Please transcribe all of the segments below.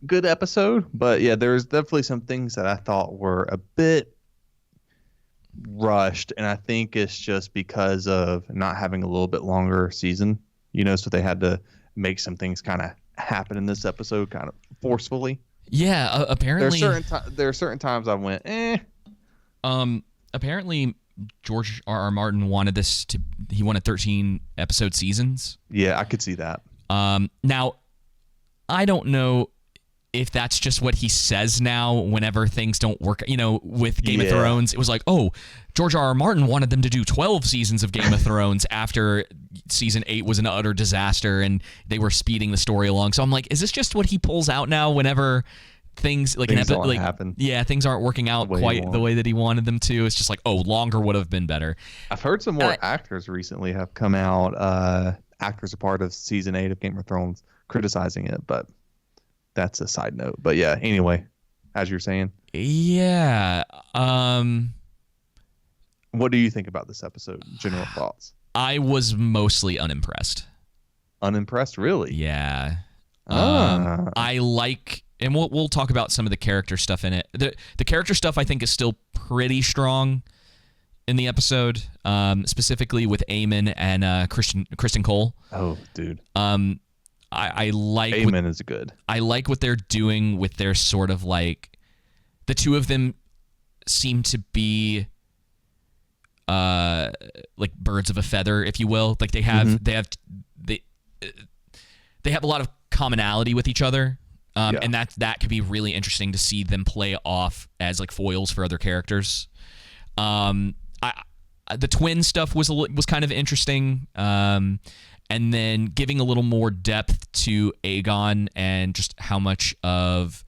good episode, but yeah, there's definitely some things that I thought were a bit rushed, and I think it's just because of not having a little bit longer season, so they had to make some things kind of happen in this episode kind of forcefully. Yeah, apparently There are certain times I went, eh. Apparently George R.R. Martin wanted he wanted 13 episode seasons. Yeah, I could see that. Now, I don't know if that's just what he says now whenever things don't work. With Game of Thrones, it was like, oh, George R.R. Martin wanted them to do 12 seasons of Game of Thrones after season 8 was an utter disaster and they were speeding the story along. So I'm like, is this just what he pulls out now whenever things happen? Yeah, things aren't working out quite the way that he wanted them to. It's just like, oh, longer would have been better. I've heard some more actors recently have come out, actors a part of season 8 of Game of Thrones, criticizing it, but that's a side note. But yeah, anyway, as you're saying. Yeah. What do you think about this episode? General thoughts? I was mostly unimpressed. Unimpressed, really? Yeah. I like, and we'll talk about some of the character stuff in it. The character stuff I think is still pretty strong in the episode, specifically with Aemon and Kristen Cole. Oh, dude. I like Aemon is good. I like what they're doing with their sort of like, the two of them seem to be like birds of a feather, if you will. Like they have a lot of commonality with each other. And that could be really interesting to see them play off as like foils for other characters. The twin stuff was kind of interesting. And then giving a little more depth to Aegon and just how much of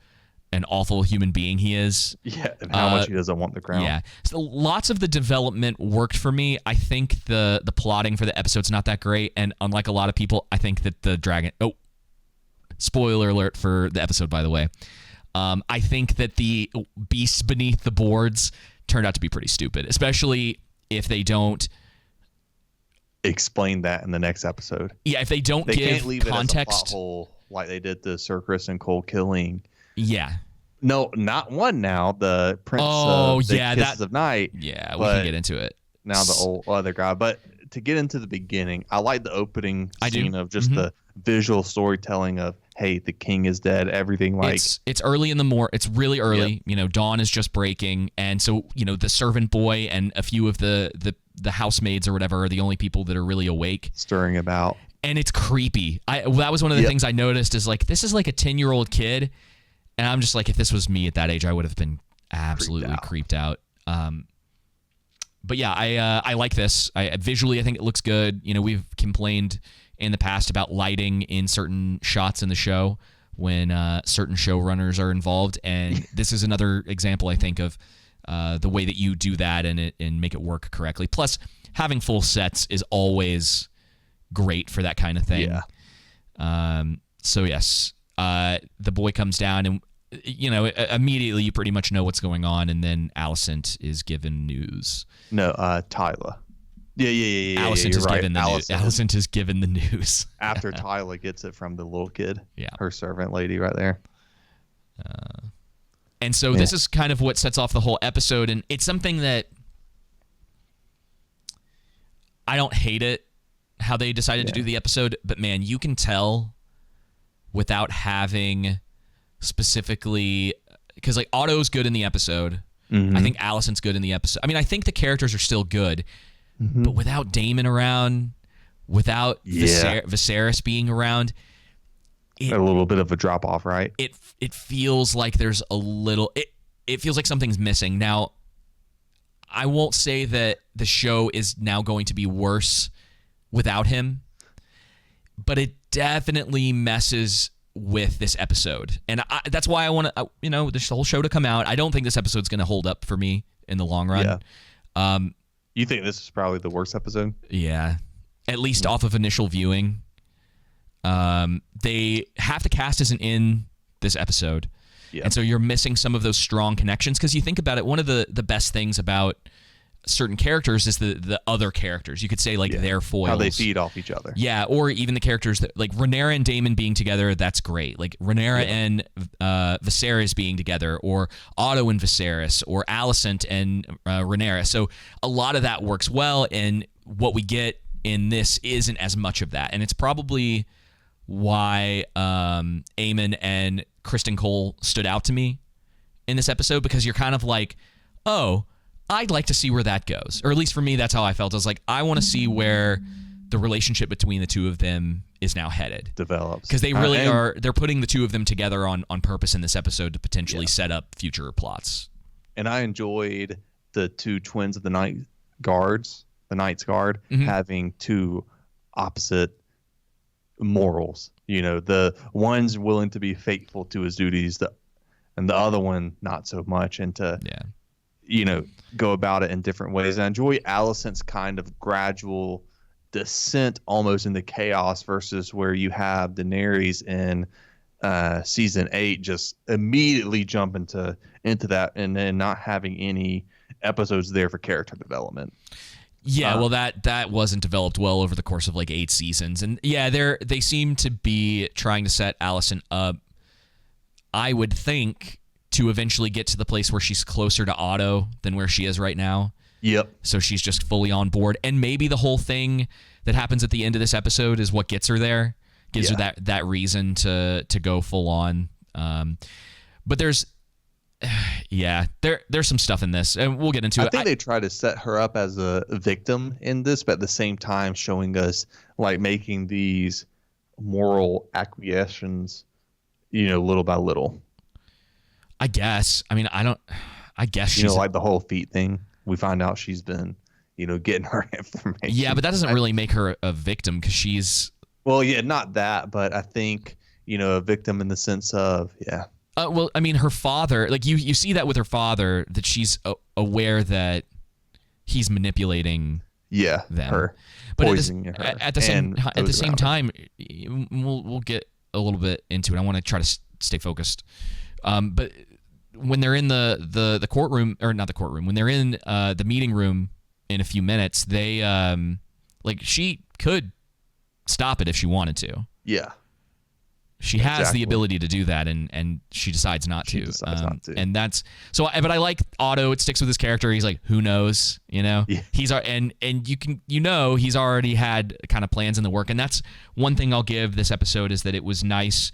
an awful human being he is. Yeah, and how much he doesn't want the crown. Yeah. So lots of the development worked for me. I think the plotting for the episode's not that great, and unlike a lot of people, I think that the dragon... Oh, spoiler alert for the episode, by the way. I think that the beasts beneath the boards turned out to be pretty stupid, especially if they don't... explain that in the next episode. Yeah, if they don't give can't leave context, it as a plot hole like they did the Sir Chris and Cole killing. Yeah. No, not one now. The Prince of the Kisses of Night. Yeah, we can get into it. Now the old other guy. But to get into the beginning, I like the opening scene of just the visual storytelling of, hey, the king is dead. Everything like it's early in the morning. It's really early. Yep. Dawn is just breaking, and so the servant boy and a few of the housemaids or whatever are the only people that are really awake, stirring about. And it's creepy. That was one of the things I noticed is like, this is like a 10-year-old kid, and I'm just like, if this was me at that age, I would have been absolutely creeped out. But yeah, I like this. Visually, I think it looks good. We've complained in the past about lighting in certain shots in the show when certain showrunners are involved, and this is another example, I think, of the way that you do that and make it work correctly. Plus, having full sets is always great for that kind of thing. Yeah. So yes, the boy comes down, and immediately you pretty much know what's going on, and then Alicent is given news. No, Tyla. Yeah. Alicent is given the news. Alicent is given the news after Tyla gets it from the little kid. Yeah, her servant lady right there. And so this is kind of what sets off the whole episode, and it's something that I don't hate it how they decided to do the episode, but man, you can tell without having specifically, because like Otto's good in the episode. I think Alicent's good in the episode. I mean, I think the characters are still good, but without Daemon around, without Viserys being around, a little bit of a drop off, right? It feels like there's a little. It feels like something's missing. Now, I won't say that the show is now going to be worse without him, but it definitely messes with this episode, and that's why I want to, this whole show to come out. I don't think this episode's going to hold up for me in the long run. Yeah. You think this is probably the worst episode? Yeah, at least off of initial viewing. They half the cast isn't in this episode, and so you're missing some of those strong connections. Because you think about it, one of the best things about certain characters is the other characters. You could say like their foils. How they feed off each other. Yeah, or even the characters that like Rhaenyra and Daemon being together, that's great. Like Rhaenyra and Viserys being together, or Otto and Viserys, or Alicent and Rhaenyra. So a lot of that works well, and what we get in this isn't as much of that. And it's probably why Aemon and Kristen Cole stood out to me in this episode, because you're kind of like, oh, I'd like to see where that goes. Or at least for me, that's how I felt. I was like, I want to see where the relationship between the two of them is now headed. Develops. Because they really they're putting the two of them together on purpose in this episode to potentially set up future plots. And I enjoyed the two twins of the Knights Guard, having two opposite morals. You know, the one's willing to be faithful to his duties, and the other one not so much, and to go about it in different ways. And I enjoy Alicent's kind of gradual descent almost into chaos versus where you have Daenerys in season 8 just immediately jump into that, and then not having any episodes there for character development. Yeah, well, that wasn't developed well over the course of like 8 seasons. And yeah, they seem to be trying to set Alicent up, I would think, to eventually get to the place where she's closer to Otto than where she is right now. Yep. So she's just fully on board. And maybe the whole thing that happens at the end of this episode is what gets her there, gives her that reason to go full on. But there's some stuff in this, and we'll get into it. I think they try to set her up as a victim in this, but at the same time showing us like making these moral acquiescence, little by little. I guess. I mean, I guess she's like the whole feet thing. We find out she's been, getting her information. Yeah, but that doesn't really make her a victim, because she's. Well, yeah, not that, but I think a victim in the sense of well, I mean, her father, like you see that with her father, that she's aware that he's manipulating them. Her, but at the same time, we'll get a little bit into it. I want to try to stay focused. But when they're in the courtroom, or not the courtroom, when they're in the meeting room in a few minutes, they she could stop it if she wanted to. Yeah. She has the ability to do that, and she decides not to. And that's so. But I like Otto. It sticks with his character. He's like, who knows? Yeah. He's and you can he's already had kind of plans in the work, and that's one thing I'll give this episode, is that it was nice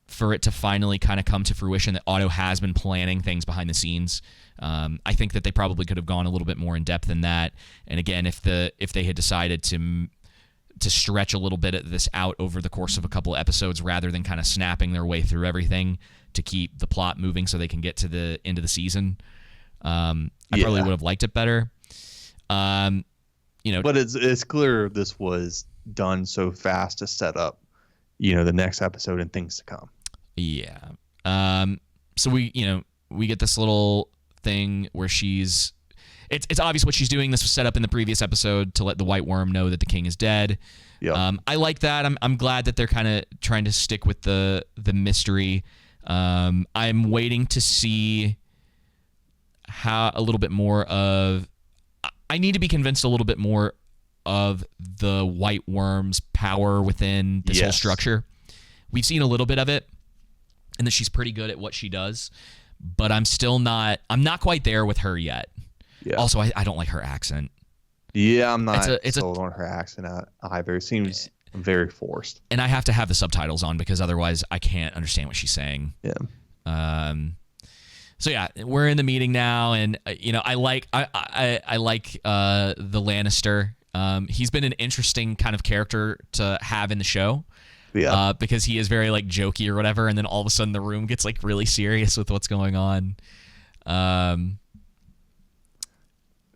for it to finally kind of come to fruition that Otto has been planning things behind the scenes. I think that they probably could have gone a little bit more in depth than that. And again, if they had decided to stretch a little bit of this out over the course of a couple of episodes, rather than kind of snapping their way through everything to keep the plot moving so they can get to the end of the season, I probably would have liked it better. But it's clear this was done so fast to set up, the next episode and things to come. Yeah. So we get this little thing where it's obvious what she's doing. This was set up in the previous episode to let the White Worm know that the king is dead. Yeah. I like that. I'm glad that they're kind of trying to stick with the mystery. I'm waiting to see how a little bit more of. I need to be convinced a little bit more of the White Worm's power within this whole structure. We've seen a little bit of it, and that she's pretty good at what she does, but I'm not quite there with her yet. Yeah. Also, I don't like her accent. Yeah, I'm not sold on her accent either. It seems very forced. And I have to have the subtitles on, because otherwise I can't understand what she's saying. Yeah. So yeah, we're in the meeting now, and I like the Lannister. He's been an interesting kind of character to have in the show. Yeah. Because he is very like jokey or whatever, and then all of a sudden the room gets like really serious with what's going on.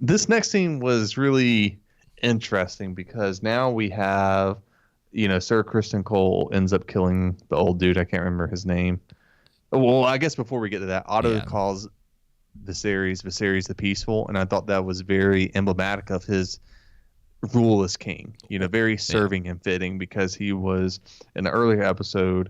This next scene was really interesting, because now we have, Sir Kristen Cole ends up killing the old dude. I can't remember his name. Well, I guess before we get to that, Otto calls Viserys the Peaceful, and I thought that was very emblematic of his rule as king. Very serving and fitting, because he was in an earlier episode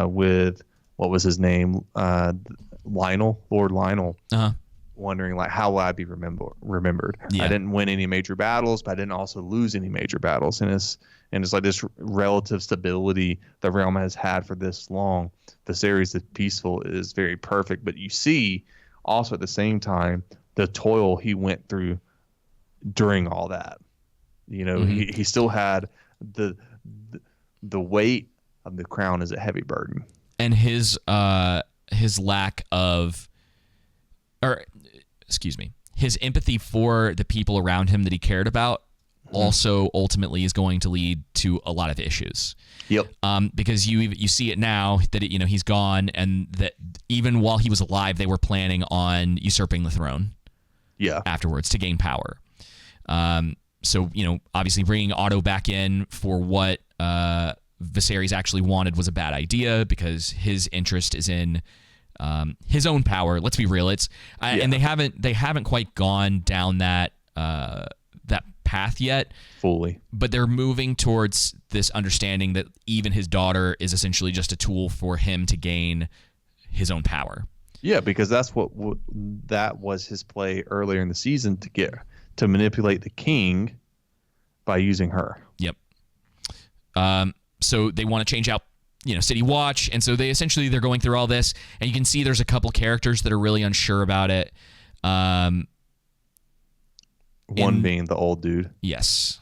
with, what was his name? Lord Lionel. Uh-huh. wondering like, how will I be remembered? Yeah. I didn't win any major battles, but I didn't also lose any major battles. And it's like this relative stability the realm has had for this long. The series of Peaceful is very perfect, but you see also at the same time the toil he went through during all that. You know, he still had the weight of the crown is a heavy burden. And his lack of, or excuse me, his empathy for the people around him that he cared about also ultimately is going to lead to a lot of issues. Yep. Because you see it now that he's gone, and that even while he was alive, they were planning on usurping the throne. Yeah. Afterwards to gain power. So obviously bringing Otto back in for what Viserys actually wanted was a bad idea, because his interest is in his own power. Let's be real. And they haven't quite gone down that path yet fully, but they're moving towards this understanding that even his daughter is essentially just a tool for him to gain his own power. Yeah, because that's that was his play earlier in the season, to manipulate the king by using her. Yep. So they want to change out City Watch, and so they're going through all this, and you can see there's a couple characters that are really unsure about it. One being the old dude. Yes.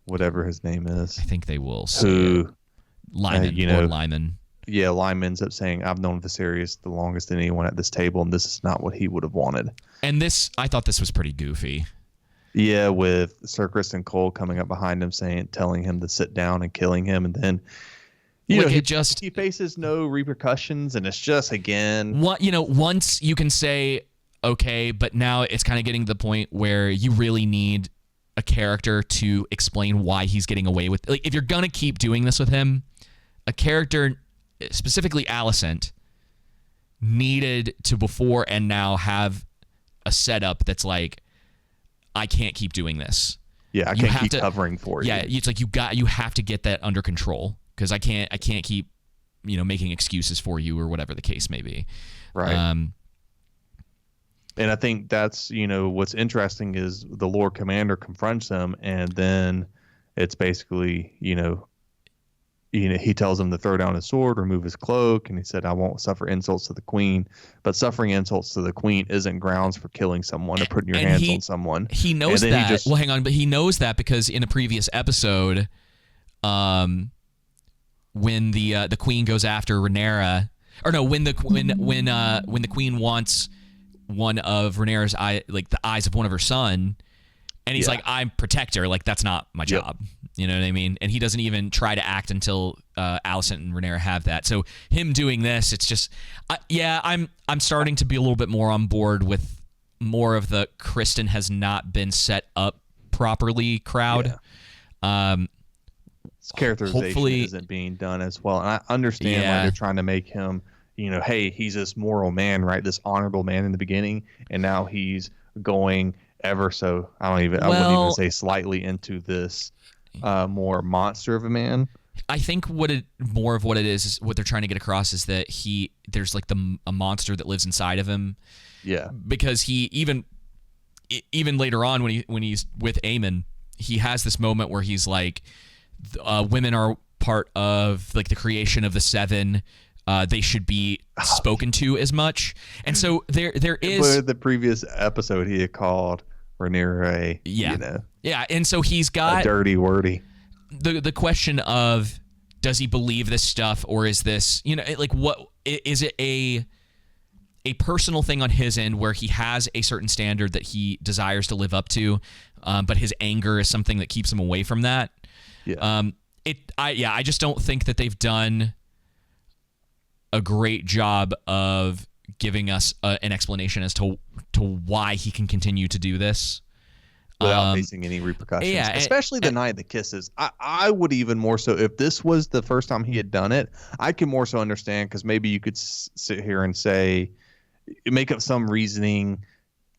Whatever his name is. I think they will say Lyman, Lord Lyman. Yeah, Lyman ends up saying, I've known Viserys the longest than anyone at this table, and this is not what he would have wanted. And I thought this was pretty goofy. Yeah, with Sir Criston Cole coming up behind him telling him to sit down and killing him, and then he faces no repercussions, and it's just, again, once you can say okay, but now it's kind of getting to the point where you really need a character to explain why he's getting away with, like, if you're gonna keep doing this with him, a character, specifically Alicent, needed to before and now have a setup that's like, I can't keep doing this. Yeah, I can't keep covering for you. Yeah, it's like you have to get that under control, because I can't keep making excuses for you, or whatever the case may be. Right. And I think that's, what's interesting is the Lord Commander confronts him, and then it's basically, he tells him to throw down his sword, remove his cloak, and he said, I won't suffer insults to the queen. But suffering insults to the queen isn't grounds for killing someone or putting your hands on someone. He knows that. Well, hang on, but he knows that because in a previous episode, when the queen goes after Rhaenyra, or no, when the queen wants one of Rhaenyra's the eyes of one of her son, and he's like, I'm protector, like, that's not my job. You know what I mean? And he doesn't even try to act until Alicent and Rhaenyra have that. So him doing this, it's just I'm starting to be a little bit more on board with more of the Criston has not been set up properly crowd. His characterization isn't being done as well, and I understand why they're trying to make him, hey, he's this moral man, right? This honorable man in the beginning, and now he's going ever so, I wouldn't even say slightly into this more monster of a man. I think what it is what they're trying to get across is that there's like a monster that lives inside of him. Yeah. Because he even later on when he's with Aemon, he has this moment where he's like, women are part of like the creation of the Seven. They should be spoken to as much. And so there is the previous episode he had called Rhaenyra. Yeah, and so he's got a dirty wordy. The question of, does he believe this stuff, or is this, like, what is it, a personal thing on his end where he has a certain standard that he desires to live up to, but his anger is something that keeps him away from that. I just don't think that they've done a great job of giving us an explanation as to why he can continue to do this without facing any repercussions. Especially the night of the kisses. I would even more so, if this was the first time he had done it, I can more so understand, because maybe you could sit here and say, make up some reasoning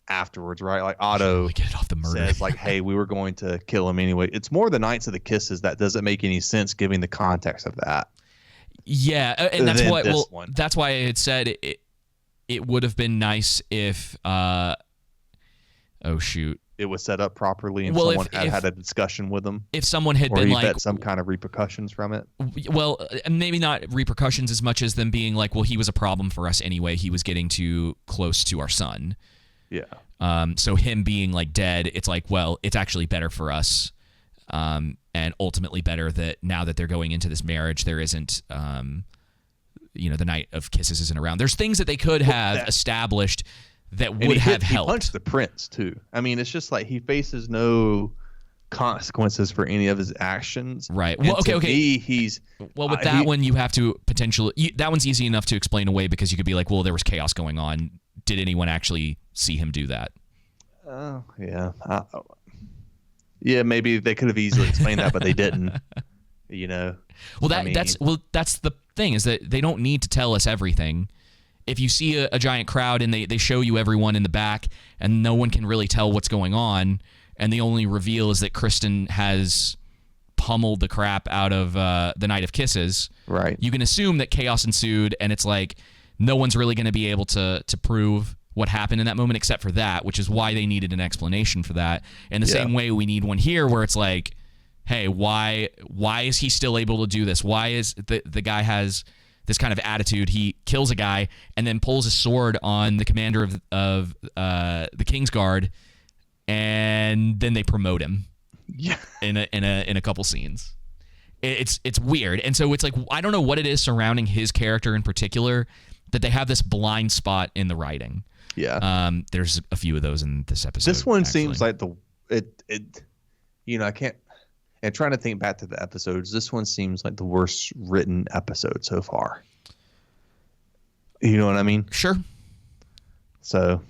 afterwards, right? Like Otto get it off the murder. says, like, hey, we were going to kill him anyway. It's more the nights of the kisses that doesn't make any sense, given the context of that. Yeah, and that's why I had said it would have been nice if oh shoot, it was set up properly and well, someone had a discussion with him. If someone had or been he like bet some kind of repercussions from it. Well, maybe not repercussions as much as them being like, well, he was a problem for us anyway. He was getting too close to our son. Yeah. So him being like dead, it's like, well, it's actually better for us. And ultimately better that now that they're going into this marriage, there isn't, the Night of Kisses isn't around. There's things that they could have established that would have helped. He punched the prince too. I mean, it's just like he faces no consequences for any of his actions. Right. Well, okay. He's with that one, you have to potentially. That one's easy enough to explain away because you could be like, well, there was chaos going on. Did anyone actually see him do that? Oh, yeah. Yeah, maybe they could have easily explained that, but they didn't. Well, that's the thing, is that they don't need to tell us everything. If you see a giant crowd and they show you everyone in the back and no one can really tell what's going on, and the only reveal is that Kristen has pummeled the crap out of the Night of Kisses, right? You can assume that chaos ensued, and it's like no one's really going to be able to prove what happened in that moment except for that, which is why they needed an explanation for that. In the same way, we need one here where it's like, hey, why is he still able to do this? Why is the guy has this kind of attitude? He kills a guy and then pulls a sword on the commander of the Kingsguard, and then they promote him. Yeah. In a couple scenes. It's weird. And so it's like, I don't know what it is surrounding his character in particular that they have this blind spot in the writing. Yeah. There's a few of those in this episode. This one seems like I can't. And trying to think back to the episodes, this one seems like the worst written episode so far. You know what I mean? Sure. So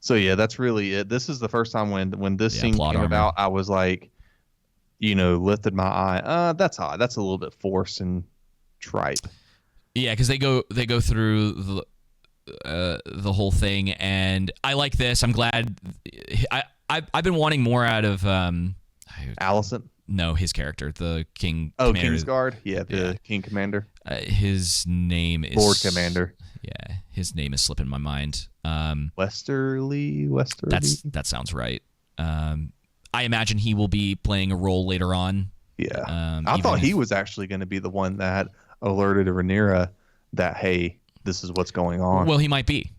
yeah, that's really it. This is the first time when this scene came about, I was like, lifted my eye. That's odd. That's a little bit forced and tripe. Yeah, because they go through the whole thing, and I like this. I'm glad. I've been wanting more out of Allison. No, his character, the King. Oh, Commander. Kingsguard. Yeah, the King Commander. His name is Lord Commander. Yeah, his name is slipping my mind. Westerly. That sounds right. I imagine he will be playing a role later on. Yeah, I thought he was actually going to be the one that alerted Rhaenyra that, hey, this is what's going on. Well, he might be.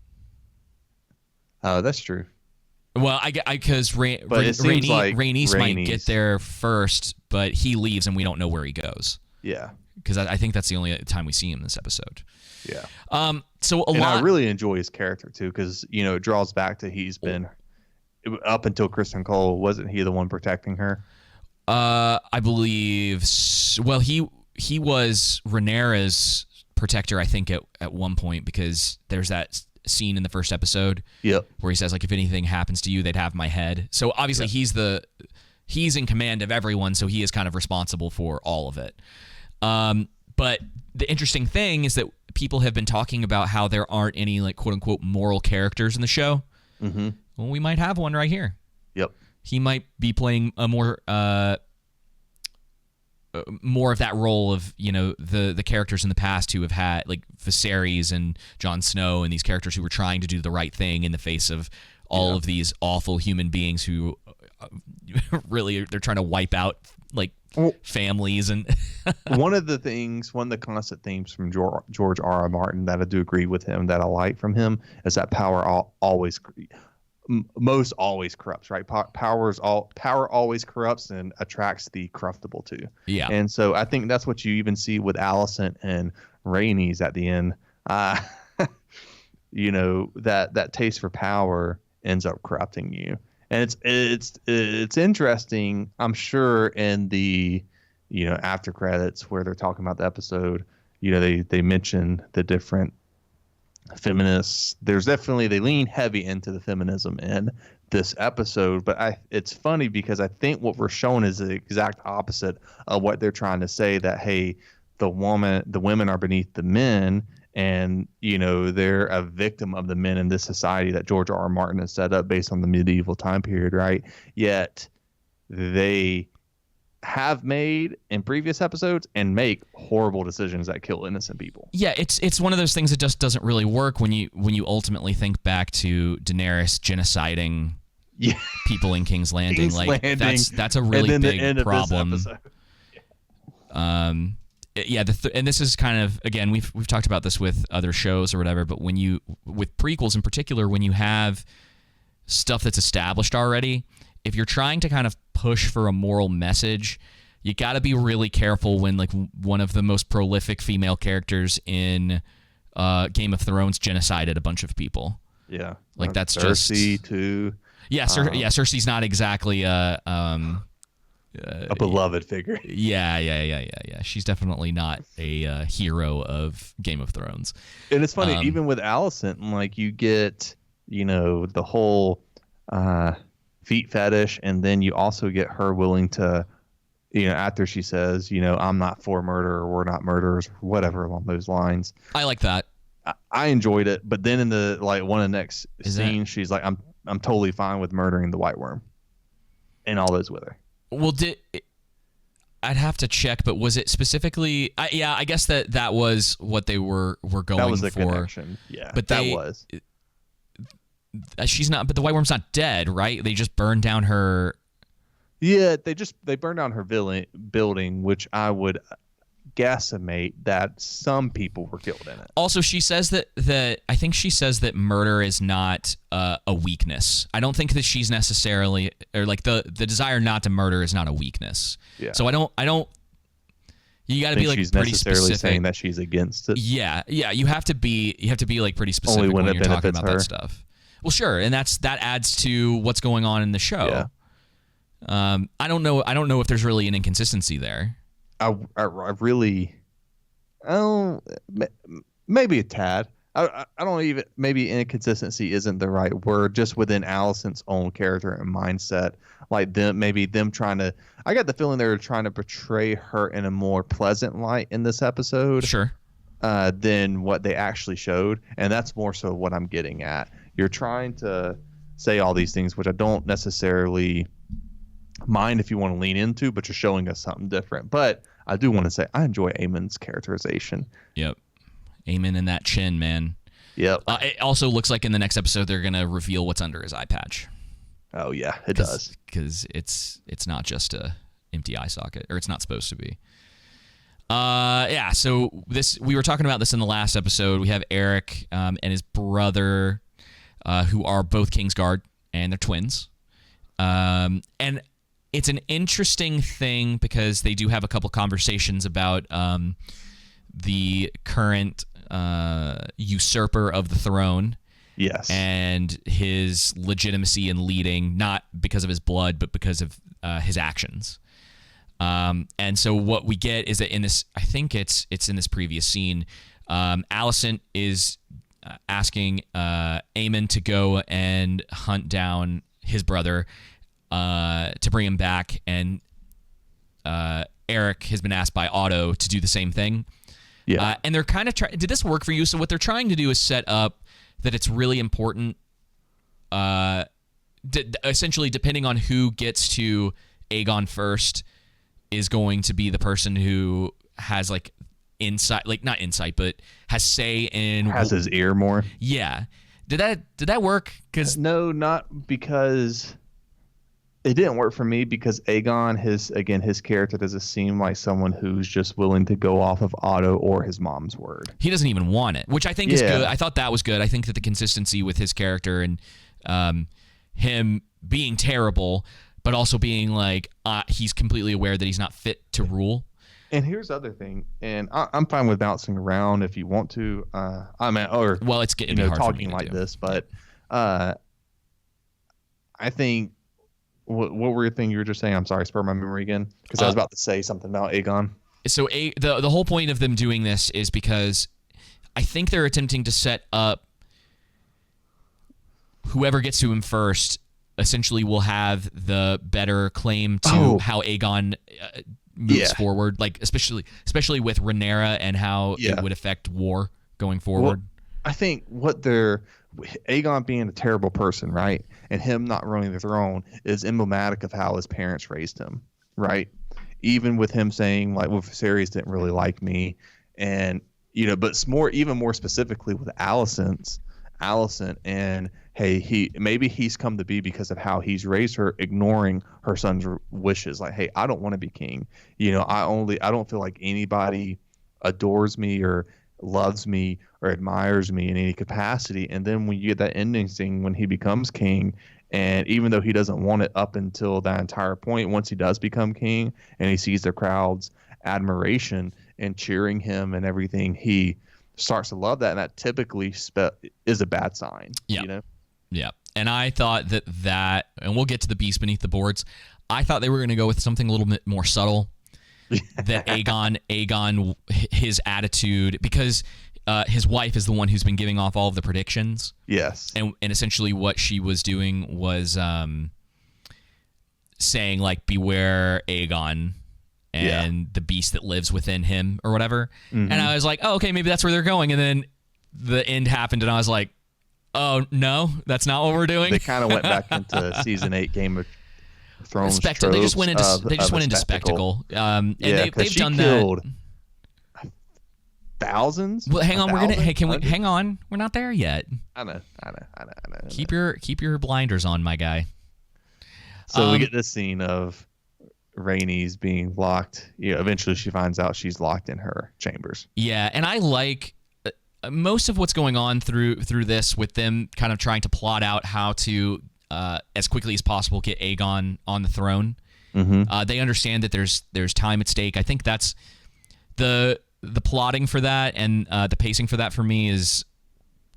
Oh, that's true. Well, because Rhaenys might get there first, but he leaves and we don't know where he goes. Yeah. Because I think that's the only time we see him in this episode. Yeah. I really enjoy his character too, because it draws back to he's been up until Kristen Cole. Wasn't he the one protecting her? I believe. Well, he was Rhaenyra's protector, I think, at one point, because there's that scene in the first episode. Yep. Where he says, like, if anything happens to you, they'd have my head. So obviously he's in command of everyone, so he is kind of responsible for all of it. But the interesting thing is that people have been talking about how there aren't any, like, quote unquote moral characters in the show. Mm-hmm. Well, we might have one right here. Yep. He might be playing a more of that role of, the characters in the past who have had, like, Viserys and Jon Snow, and these characters who were trying to do the right thing in the face of all of these awful human beings who really, they're trying to wipe out, like, families. And one of the constant themes from George R.R. Martin that I do agree with him, that I like from him, is that power always corrupts, right? Power always corrupts and attracts the corruptible too. Yeah. And so I think that's what you even see with Alicent and Rhaenys at the end. That taste for power ends up corrupting you. And it's interesting, I'm sure, in the after credits where they're talking about the episode, they mention the different feminists. There's definitely, they lean heavy into the feminism in this episode, but it's funny because I think what we're shown is the exact opposite of what they're trying to say, that, hey, the women are beneath the men, and they're a victim of the men in this society that George R.R. Martin has set up based on the medieval time period, right? Yet they have made in previous episodes and make horrible decisions that kill innocent people. Yeah, it's one of those things that just doesn't really work when you ultimately think back to Daenerys genociding people in King's Landing. That's a really big problem. And this is kind of, again, we've talked about this with other shows or whatever, but with prequels in particular, when you have stuff that's established already, if you're trying to kind of push for a moral message, you got to be really careful when like one of the most prolific female characters in Game of Thrones genocided a bunch of people. Yeah, like that's Cersei just too. Yeah, Cersei's not exactly a beloved figure. Yeah. She's definitely not a hero of Game of Thrones. And it's funny, even with Alicent, like you get, the whole feet fetish, and then you also get her willing to, after she says, I'm not for murder, or we're not murderers, or whatever along those lines. I like that. I enjoyed it, but then in the one of the next scenes, she's like, I'm totally fine with murdering the White Worm, and all those with her. Well, I'd have to check, but was it specifically? I guess that was what they were going for. That was the connection. Yeah, but that was. She's not. But the White Worm's not dead, right? They just burned down her. Yeah, they burned down her building, which I would guesstimate that some people were killed in it. Also, she says that I think she says that murder is not a weakness. I don't think that she's necessarily, or like the desire not to murder is not a weakness. Yeah. So I don't. You got to be like she's pretty necessarily specific. saying that she's against it. Yeah. You have to be like pretty specific only when you're talking about her. that stuff. Well, sure, and that adds to what's going on in the show. Yeah. I don't know if there's really an inconsistency there. I really, maybe a tad. I don't even, maybe inconsistency isn't the right word, just within Alicent's own character and mindset. Like them trying to, I got the feeling they were trying to portray her in a more pleasant light in this episode. Sure. Than what they actually showed. And that's more so what I'm getting at. You're trying to say all these things, which I don't necessarily mind if you want to lean into, but you're showing us something different. But I do want to say I enjoy Aemon's characterization. Yep. Aemon and that chin, man. Yep. It also looks like in the next episode they're going to reveal what's under his eye patch. Oh, yeah, it does. Because it's not just a empty eye socket, or it's not supposed to be. So we were talking about this in the last episode. We have Eric and his brother, who are both Kingsguard, and they're twins. And it's an interesting thing because they do have a couple conversations about the current usurper of the throne. Yes. And his legitimacy in leading, not because of his blood, but because of his actions. And so what we get is that in this, I think it's in this previous scene, Alicent is asking Aemon to go and hunt down his brother to bring him back, and Eric has been asked by Otto to do the same thing. Yeah. And they're kind of trying. Did this work for you? So what they're trying to do is set up that it's really important. Essentially, depending on who gets to Aegon first, is going to be the person who has like insight, like not insight, but has say in, has his ear more. Yeah. Did that work? Because no, not because it didn't work for me, because Aegon, his character doesn't seem like someone who's just willing to go off of Otto or his mom's word. He doesn't even want it, which I think is good. I thought that was good. I think that the consistency with his character and him being terrible, but also being like he's completely aware that he's not fit to rule. And here's the other thing, and I'm fine with bouncing around if you want to. It's getting hard talking for me to like do. this, but I think what were your thing you were just saying? I'm sorry, spur my memory again, because I was about to say something about Aegon. So the whole point of them doing this is because I think they're attempting to set up whoever gets to him first essentially will have the better claim to how Aegon moves forward, like especially with Rhaenyra and how it would affect war going forward. Well, I think Aegon being a terrible person, right, and him not running the throne is emblematic of how his parents raised him, right? even with him saying like, well, Viserys didn't really like me, and but it's even more specifically with Allison, and hey, he's come to be because of how he's raised her, ignoring her son's wishes. Like, hey, I don't want to be king. I don't feel like anybody adores me or loves me or admires me in any capacity. And then when you get that ending scene when he becomes king, and even though he doesn't want it up until that entire point, once he does become king and he sees the crowd's admiration and cheering him and everything, he starts to love that, and that typically is a bad sign. Yeah. Yeah. And I thought that, and we'll get to the beast beneath the boards, I thought they were going to go with something a little bit more subtle. That Aegon, his attitude, because his wife is the one who's been giving off all of the predictions. Yes. And essentially what she was doing was saying, like, beware Aegon and the beast that lives within him or whatever. Mm-hmm. And I was like, oh, okay, maybe that's where they're going. And then the end happened, and I was like, oh, no, that's not what we're doing. They kind of went back into season 8 Game of Thrones. They just went into spectacle. And they've done killed that. Thousands. Well, hang on. Hang on. We're not there yet. I know. Keep your blinders on, my guy. So we get this scene of Rhaenys being locked. Eventually she finds out she's locked in her chambers. Yeah, and I like most of what's going on through this, with them kind of trying to plot out how to as quickly as possible get Aegon on the throne. Mm-hmm. They understand that there's time at stake. I think that's the plotting for that, and the pacing for that for me is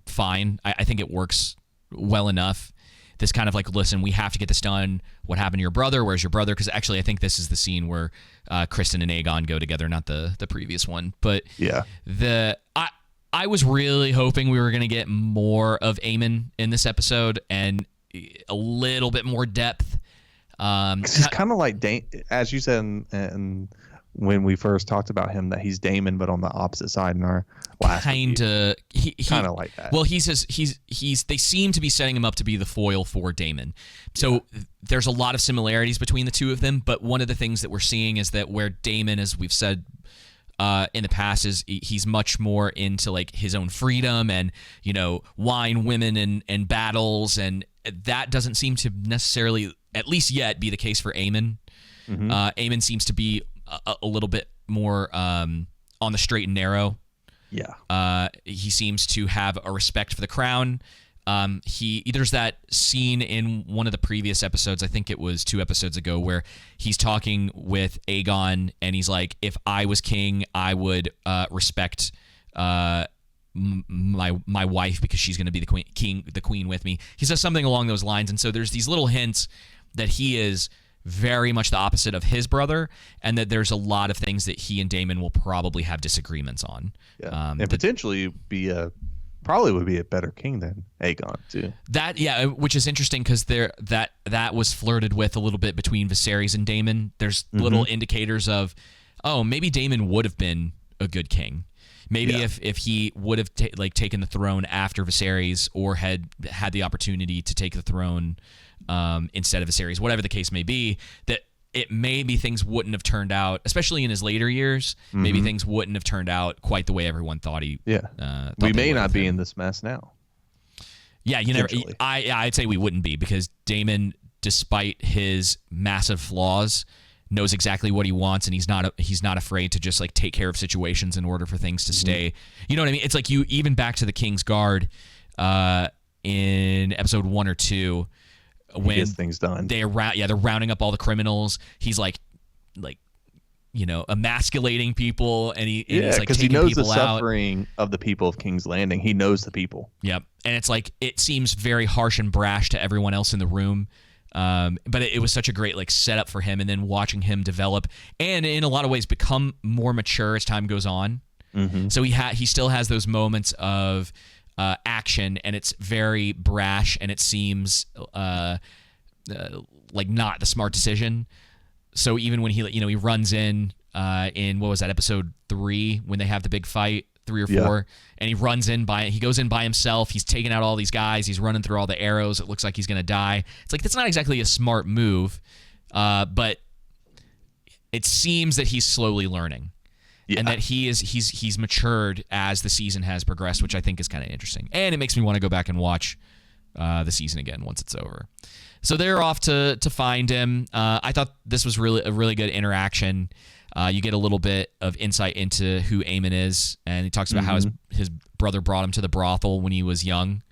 fine. I think it works well enough. This kind of like, listen, we have to get this done. What happened to your brother? Where's your brother? Because actually, I think this is the scene where Kristen and Aegon go together, not the previous one. But yeah, I was really hoping we were going to get more of Aemon in this episode and a little bit more depth. It's kind of like as you said, and when we first talked about him, that he's Daemon, but on the opposite side in our last kind of like that. Well, he's they seem to be setting him up to be the foil for Daemon. So there's a lot of similarities between the two of them, but one of the things that we're seeing is that where Daemon, as we've said in the past, is he's much more into like his own freedom and wine, women, and battles, and that doesn't seem to necessarily, at least yet, be the case for Aemon. Mm-hmm. Aemon seems to be a little bit more on the straight and narrow. Yeah. He seems to have a respect for the crown. There's that scene in one of the previous episodes, I think it was 2 episodes ago, where he's talking with Aegon, and he's like, if I was king, I would respect my wife because she's going to be the queen with me. He says something along those lines, and so there's these little hints that he is very much the opposite of his brother, and that there's a lot of things that he and Daemon will probably have disagreements on. Yeah. And potentially probably would be a better king than Aegon too. Which is interesting because that was flirted with a little bit between Viserys and Daemon. There's little indicators of, maybe Daemon would have been a good king. Maybe if he would have taken the throne after Viserys, or had the opportunity to take the throne instead of Viserys, whatever the case may be, that maybe things wouldn't have turned out, especially in his later years. Mm-hmm. Maybe things wouldn't have turned out quite the way everyone thought he. Yeah, we may not be in this mess now. Yeah, I'd say we wouldn't be, because Daemon, despite his massive flaws, knows exactly what he wants, and he's not afraid to just like take care of situations in order for things to stay. You know what I mean? It's like even back to the King's Guard in episode 1 or 2. When gets things done, they're rounding up all the criminals. He's like emasculating people, and he's like taking knows people the suffering of the people of King's Landing. He knows the people. Yep, and it's like it seems very harsh and brash to everyone else in the room, but it was such a great setup for him, and then watching him develop and in a lot of ways become more mature as time goes on. Mm-hmm. So he still has those moments of action, and it's very brash, and it seems like not the smart decision. So even when he runs in what was that, episode 3, when they have the big fight, 3 or 4, and he goes in by himself. He's taking out all these guys. He's running through all the arrows. It looks like he's gonna die. It's like, that's not exactly a smart move, but it seems that he's slowly learning. Yeah. And that he's matured as the season has progressed, which I think is kind of interesting. And it makes me want to go back and watch the season again once it's over. So they're off to find him. I thought this was a really good interaction. You get a little bit of insight into who Aemon is, and he talks about how his brother brought him to the brothel when he was young.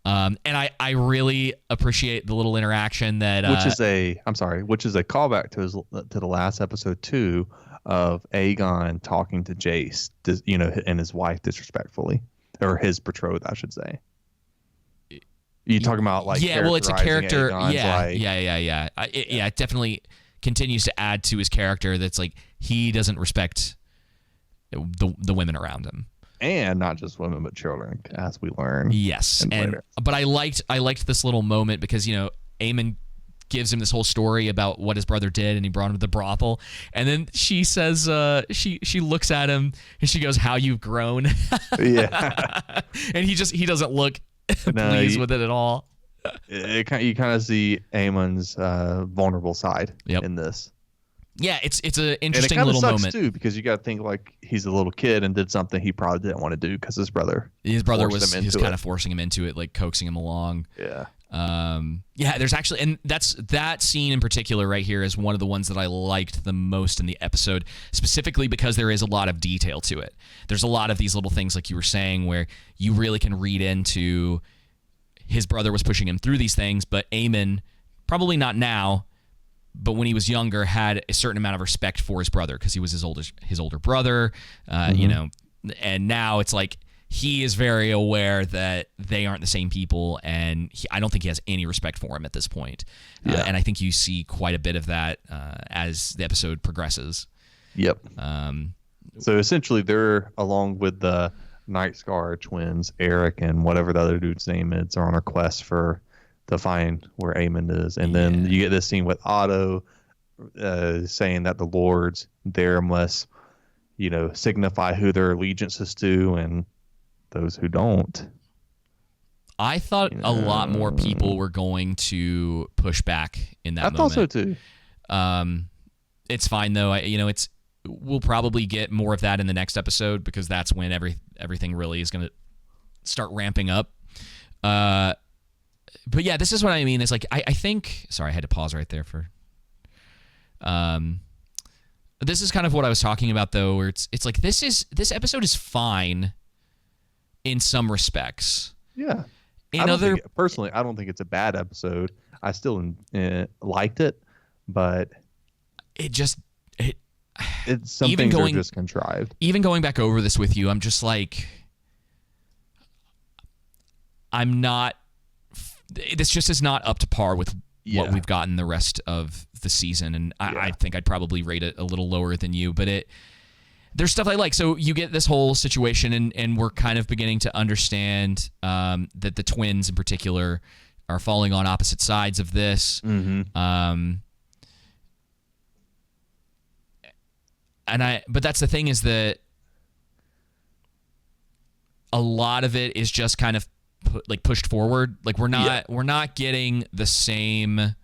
And I really appreciate the little interaction that which is a callback to the last episode too, of Aegon talking to Jace, and his wife disrespectfully, or his betrothed, I should say. You talking about it's a character. Aegon's It definitely continues to add to his character. That's like he doesn't respect the women around him, and not just women but children, as we learn. Yes, but I liked this little moment because Aemon gives him this whole story about what his brother did, and he brought him to the brothel. And then she says, she looks at him and she goes, "How you've grown." Yeah. And he doesn't look pleased with it at all. You kind of see Aemon's vulnerable side in this. Yeah, it's an interesting little sucks moment too, because you got to think like he's a little kid and did something he probably didn't want to do because his brother was kind of forcing him into it, like coaxing him along. Yeah. There's actually, and that scene in particular right here is one of the ones that I liked the most in the episode, specifically because there is a lot of detail to it. There's a lot of these little things, like you were saying, where you really can read into his brother was pushing him through these things, but Aemon, probably not now, but when he was younger, had a certain amount of respect for his brother because he was his older brother, and now it's like he is very aware that they aren't the same people, and I don't think he has any respect for him at this point. And I think you see quite a bit of that as the episode progresses. Yep. So essentially, they're, along with the Nightscar twins, Eric and whatever the other dude's name is, are on a quest to find where Aemon is. And then you get this scene with Otto saying that the lords there must, signify who their allegiance is to, and those who don't. I thought a lot more people were going to push back in that moment. I thought so too. It's fine though. We'll probably get more of that in the next episode, because that's when everything really is going to start ramping up. But yeah, this is what I mean. It's like I think. Sorry, I had to pause right there for. This is kind of what I was talking about though, where it's like this episode is fine in some respects. Yeah. Personally, I don't think it's a bad episode. I still liked it, but it's some things are just contrived. Even going back over this with you, I'm just like, I'm not. This just is not up to par with what we've gotten the rest of the season, and I think I'd probably rate it a little lower than you. But there's stuff I like. So you get this whole situation, and we're kind of beginning to understand that the twins in particular are falling on opposite sides of this. Mm-hmm. But that's the thing, is that a lot of it is just kind of pushed forward. Like we're not getting the same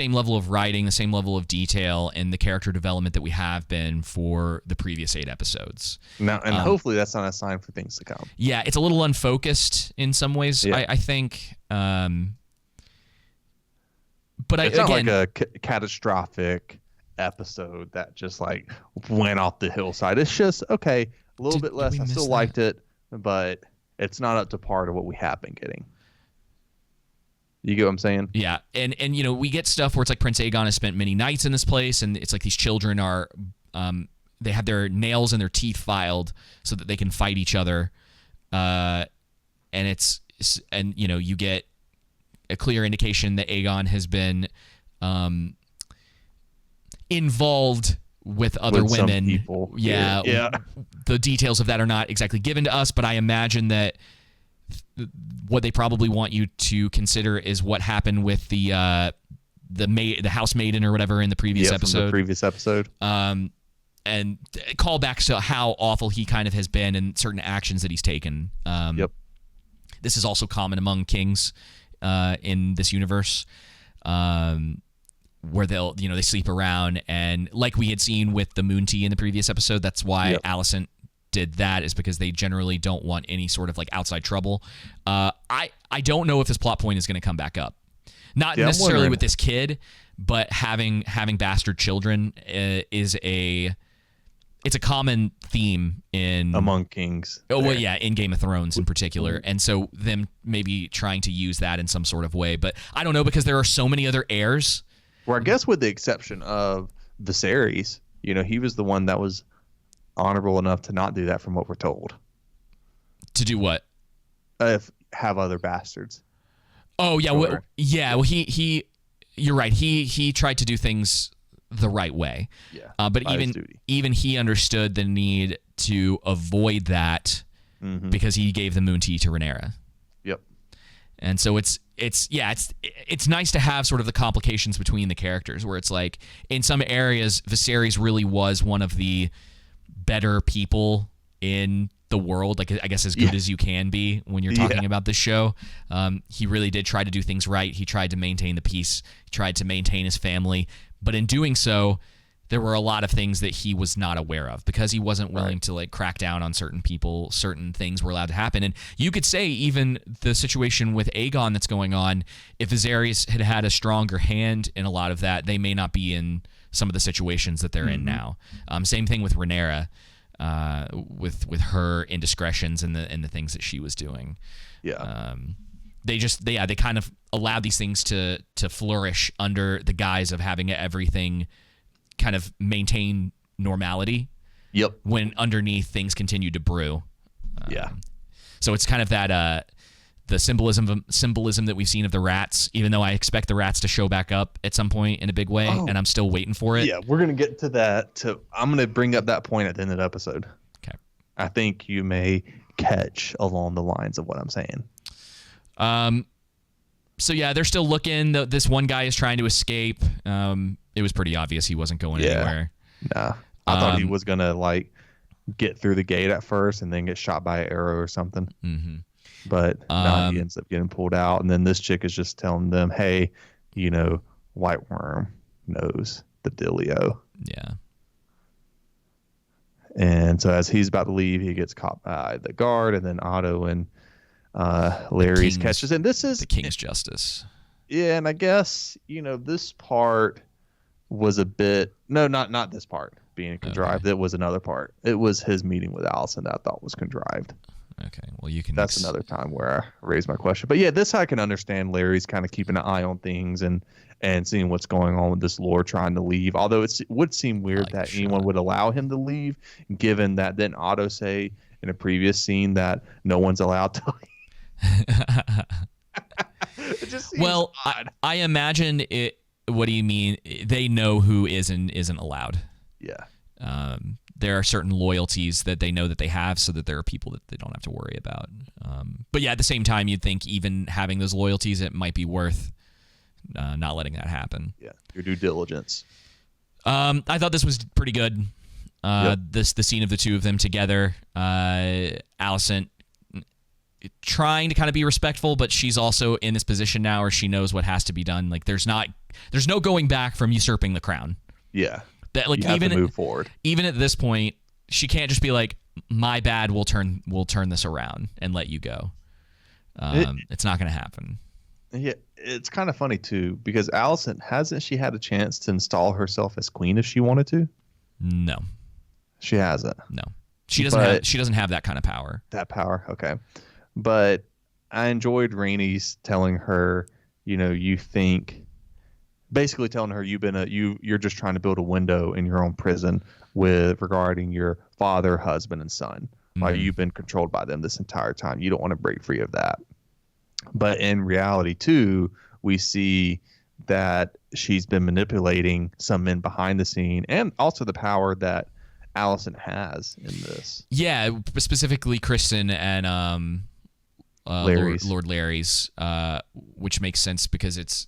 level of writing, the same level of detail, and the character development that we have been for the previous 8 episodes. Now, and hopefully that's not a sign for things to come. Yeah, it's a little unfocused in some ways. I think. But it's not like a catastrophic episode that just like went off the hillside. It's just a little bit less. I still liked it, but it's not up to par to what we have been getting. You get what I'm saying? Yeah, and we get stuff where it's like Prince Aegon has spent many nights in this place, and it's like these children are they have their nails and their teeth filed so that they can fight each other, and you get a clear indication that Aegon has been involved with other women. Some people. Yeah. The details of that are not exactly given to us, but I imagine that what they probably want you to consider is what happened with the house maiden or whatever in the previous episode. From the previous episode. And callbacks to how awful he kind of has been and certain actions that he's taken. This is also common among kings in this universe. where they sleep around, and like we had seen with the Moon Tea in the previous episode, that's why Alicent did that, is because they generally don't want any sort of like outside trouble. I don't know if this plot point is going to come back up. Not necessarily with this kid, but having bastard children it's a common theme among kings. Oh well, yeah, in Game of Thrones in particular, and so them maybe trying to use that in some sort of way. But I don't know, because there are so many other heirs. Well, I guess with the exception of Viserys, he was the one that was honorable enough to not do that, from what we're told. To do what? Have other bastards. Oh yeah, well, he. You're right. He tried to do things the right way. Yeah. But even he understood the need to avoid that because he gave the Moon Tea to Rhaenyra. Yep. And so it's nice to have sort of the complications between the characters, where it's like in some areas Viserys really was one of the better people in the world, like I guess as good as you can be when you're talking about this show. He really did try to do things right. He tried to maintain the peace. He tried to maintain his family. But in doing so, there were a lot of things that he was not aware of, because he wasn't willing to like crack down on certain people. Certain things were allowed to happen. And you could say even the situation with Aegon that's going on, if Viserys had had a stronger hand in a lot of that, they may not be in some of the situations that they're in now. Same thing with Rhaenyra. With her indiscretions and the things that she was doing. They kind of allowed these things to flourish under the guise of having everything kind of maintain normality. Yep. When underneath things continued to brew. So it's kind of that the symbolism that we've seen of the rats, even though I expect the rats to show back up at some point in a big way, and I'm still waiting for it. Yeah, we're going to get to that. I'm going to bring up that point at the end of the episode. Okay. I think you may catch along the lines of what I'm saying. So yeah, they're still looking. This one guy is trying to escape. It was pretty obvious he wasn't going anywhere. Nah. I thought he was going to like get through the gate at first and then get shot by an arrow or something. Mm-hmm. But he ends up getting pulled out, and then this chick is just telling them, "Hey, White Worm knows the dealio." Yeah. And so as he's about to leave, he gets caught by the guard, and then Otto and Larry's catches. And this is the King's Justice. Yeah, and I guess this part was a bit not this part being contrived. Okay. It was another part. It was his meeting with Alicent that I thought was contrived. Okay, well you can. That's another time where I raise my question. But yeah, this I can understand. Larry's kind of keeping an eye on things and seeing what's going on with this lord trying to leave. Although it would seem weird that anyone would allow him to leave, given that didn't Otto say in a previous scene that no one's allowed to leave? It just seems odd. I imagine it. What do you mean? They know who is and isn't allowed. Yeah. There are certain loyalties that they know that they have, so that there are people that they don't have to worry about. But yeah, at the same time, you'd think even having those loyalties, it might be worth not letting that happen. Yeah, your due diligence. I thought this was pretty good. The scene of the two of them together. Alicent trying to kind of be respectful, but she's also in this position now where she knows what has to be done. Like there's no going back from usurping the crown. Yeah. That like you have to move forward. Even at this point, she can't just be like, "My bad, we'll turn this around and let you go." It's not going to happen. Yeah, it's kind of funny too, because Alicent, hasn't she had a chance to install herself as queen if she wanted to? No, she hasn't. No, she doesn't. She doesn't have that kind of power. That power, okay. But I enjoyed Rhaenys telling her, you think. Basically telling her you're just trying to build a window in your own prison regarding your father, husband, and son. Like you've been controlled by them this entire time. You don't want to break free of that. But in reality, too, we see that she's been manipulating some men behind the scene, and also the power that Alicent has in this. Yeah, specifically Kristen and Lord Larry's, which makes sense because it's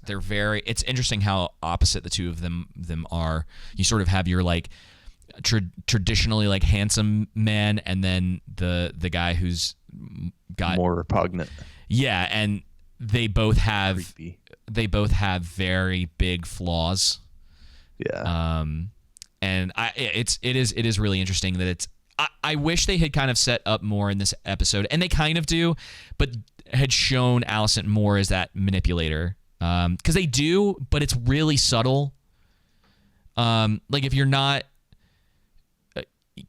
interesting how opposite the two of them are. You sort of have your like traditionally like handsome man, and then the guy who's got more repugnant. Yeah, and they both have creepy. they both have very big flaws. Yeah. And it is really interesting that it's. I wish they had kind of set up more in this episode, and they kind of do, but had shown Alicent more as that manipulator. Because they do, but it's really subtle. Like if you're not,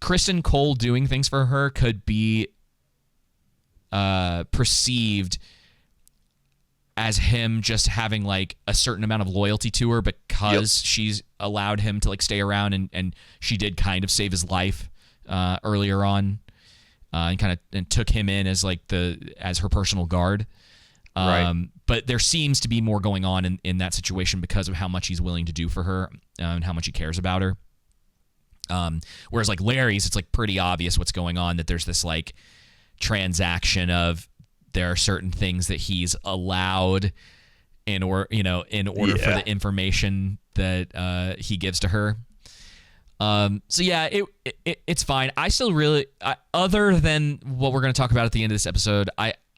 Kristen Cole doing things for her could be perceived as him just having like a certain amount of loyalty to her because she's allowed him to like stay around, and she did kind of save his life earlier on, and kind of took him in as like as her personal guard. Right. But there seems to be more going on in that situation because of how much he's willing to do for her and how much he cares about her. Whereas like Larry's, it's like pretty obvious what's going on, that there's this like transaction of there are certain things that he's allowed in order for the information that he gives to her. So yeah, it's fine. I still really, other than what we're going to talk about at the end of this episode,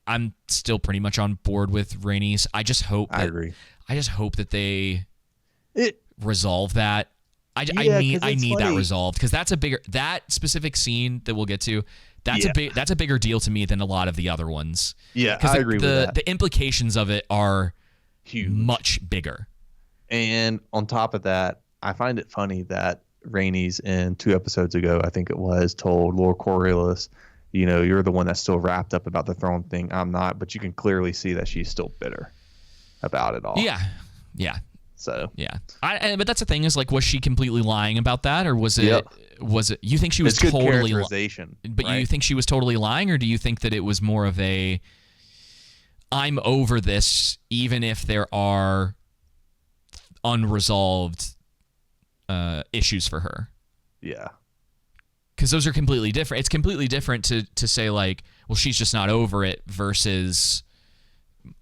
I'm still pretty much on board with Rhaenys. I just hope I agree. I just hope that they resolve that. I need that resolved, because that specific scene that we'll get to. That's a bigger deal to me than a lot of the other ones. Yeah, I agree with that. The implications of it are huge, much bigger. And on top of that, I find it funny that Rhaenys in 2 episodes ago, I think it was, told Lord Coriolis, you're the one that's still wrapped up about the throne thing. I'm not, but you can clearly see that she's still bitter about it all. Yeah. So yeah, but that's the thing, is like, was she completely lying about that, or was it? Yep. Was it? You think she was totally characterization? But right? You think she was totally lying, or do you think that it was more of a, I'm over this, even if there are unresolved issues for her? Yeah. Because those are completely different. It's completely different to say like, well, she's just not over it, versus,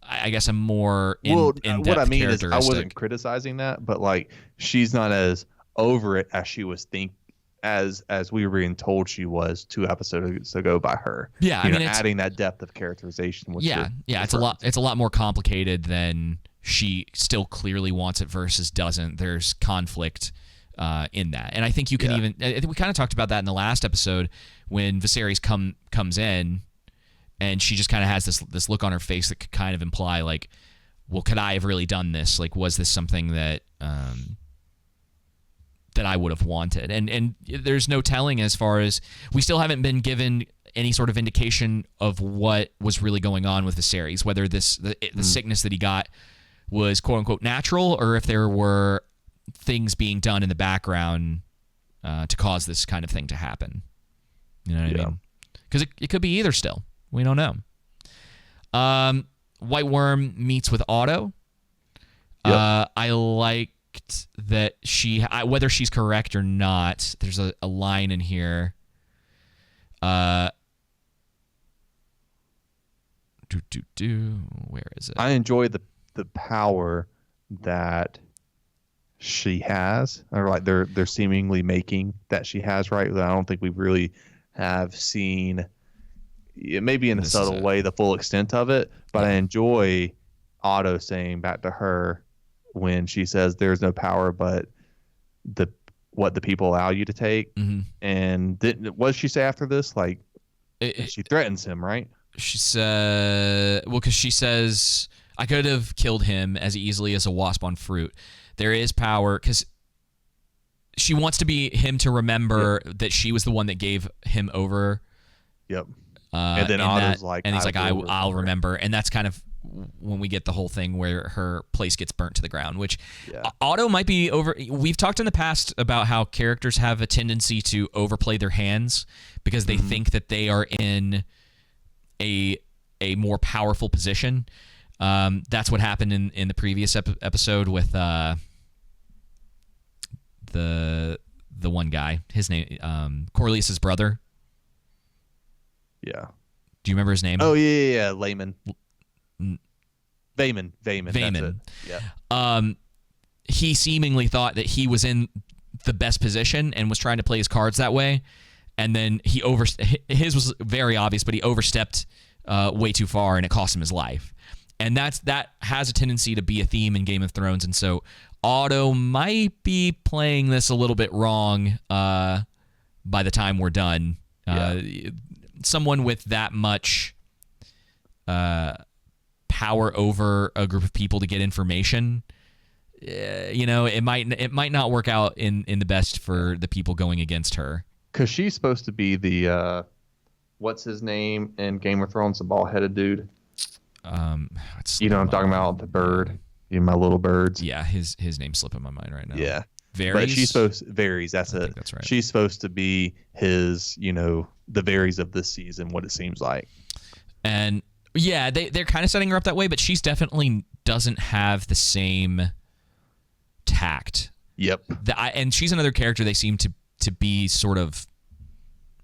I guess, a more in-depth what I mean is, I characteristic. wasn't criticizing that, but like, she's not as over it as she was as we were being told she was 2 episodes ago by her. Yeah, I mean, adding that depth of characterization. It's a lot more complicated than she still clearly wants it versus doesn't. There's conflict in that, and I think you can even. I think we kind of talked about that in the last episode when Viserys comes in, and she just kind of has this look on her face that could kind of imply like, well, could I have really done this? Like, was this something that that I would have wanted? And there's no telling, as far as we still haven't been given any sort of indication of what was really going on with Viserys, whether the sickness that he got was quote unquote natural, or if there were things being done in the background to cause this kind of thing to happen. You know what I mean? Because it could be either still. We don't know. White Worm meets with Otto. Yep. I liked that whether she's correct or not, there's a line in here. Where is it? I enjoy the power that she has, or like they're seemingly making that she has, right? I don't think we really have seen, maybe in a subtle way, the full extent of it, but I enjoy Otto saying back to her when she says there's no power but what the people allow you to take. Mm-hmm. And what did she say after this? Like, she threatens him, right? She said, well, because she says, I could have killed him as easily as a wasp on fruit. There is power, because she wants him to remember that she was the one that gave him over. Yep. And then Otto's like, and he's like, I'll remember. And that's kind of when we get the whole thing where her place gets burnt to the ground, which Otto might be over. We've talked in the past about how characters have a tendency to overplay their hands because they think that they are in a more powerful position. That's what happened in the previous episode with the one guy. His name, Corlys's brother. Yeah. Do you remember his name? Oh yeah. Layman. Vaemon. That's it. Yeah. He seemingly thought that he was in the best position and was trying to play his cards that way, and then his was very obvious, but he overstepped way too far, and it cost him his life. And that has a tendency to be a theme in Game of Thrones. And so Otto might be playing this a little bit wrong by the time we're done. Someone with that much power over a group of people to get information, it might not work out in the best for the people going against her. Because she's supposed to be the what's his name in Game of Thrones, the bald-headed dude. You know what I'm talking about, the bird. My little birds. Yeah, his name's slipping my mind right now. Yeah. Varys? But she's supposed Varys, that's it. That's right. She's supposed to be his, the Varys of this season, what it seems like. And yeah, they're kind of setting her up that way, but she's definitely doesn't have the same tact. Yep. And she's another character they seem to be sort of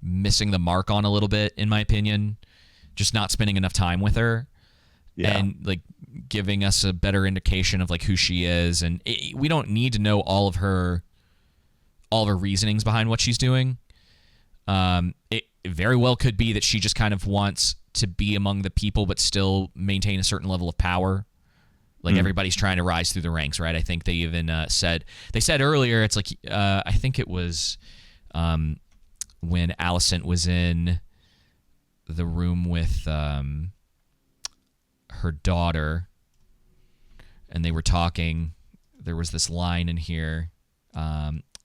missing the mark on a little bit, in my opinion. Just not spending enough time with her. Yeah. And like giving us a better indication of like who she is, and we don't need to know all of her reasonings behind what she's doing. It very well could be that she just kind of wants to be among the people but still maintain a certain level of power. Like everybody's trying to rise through the ranks, right? I think they even said earlier, it's like I think it was when Alicent was in the room with her daughter, and they were talking. There was this line in here: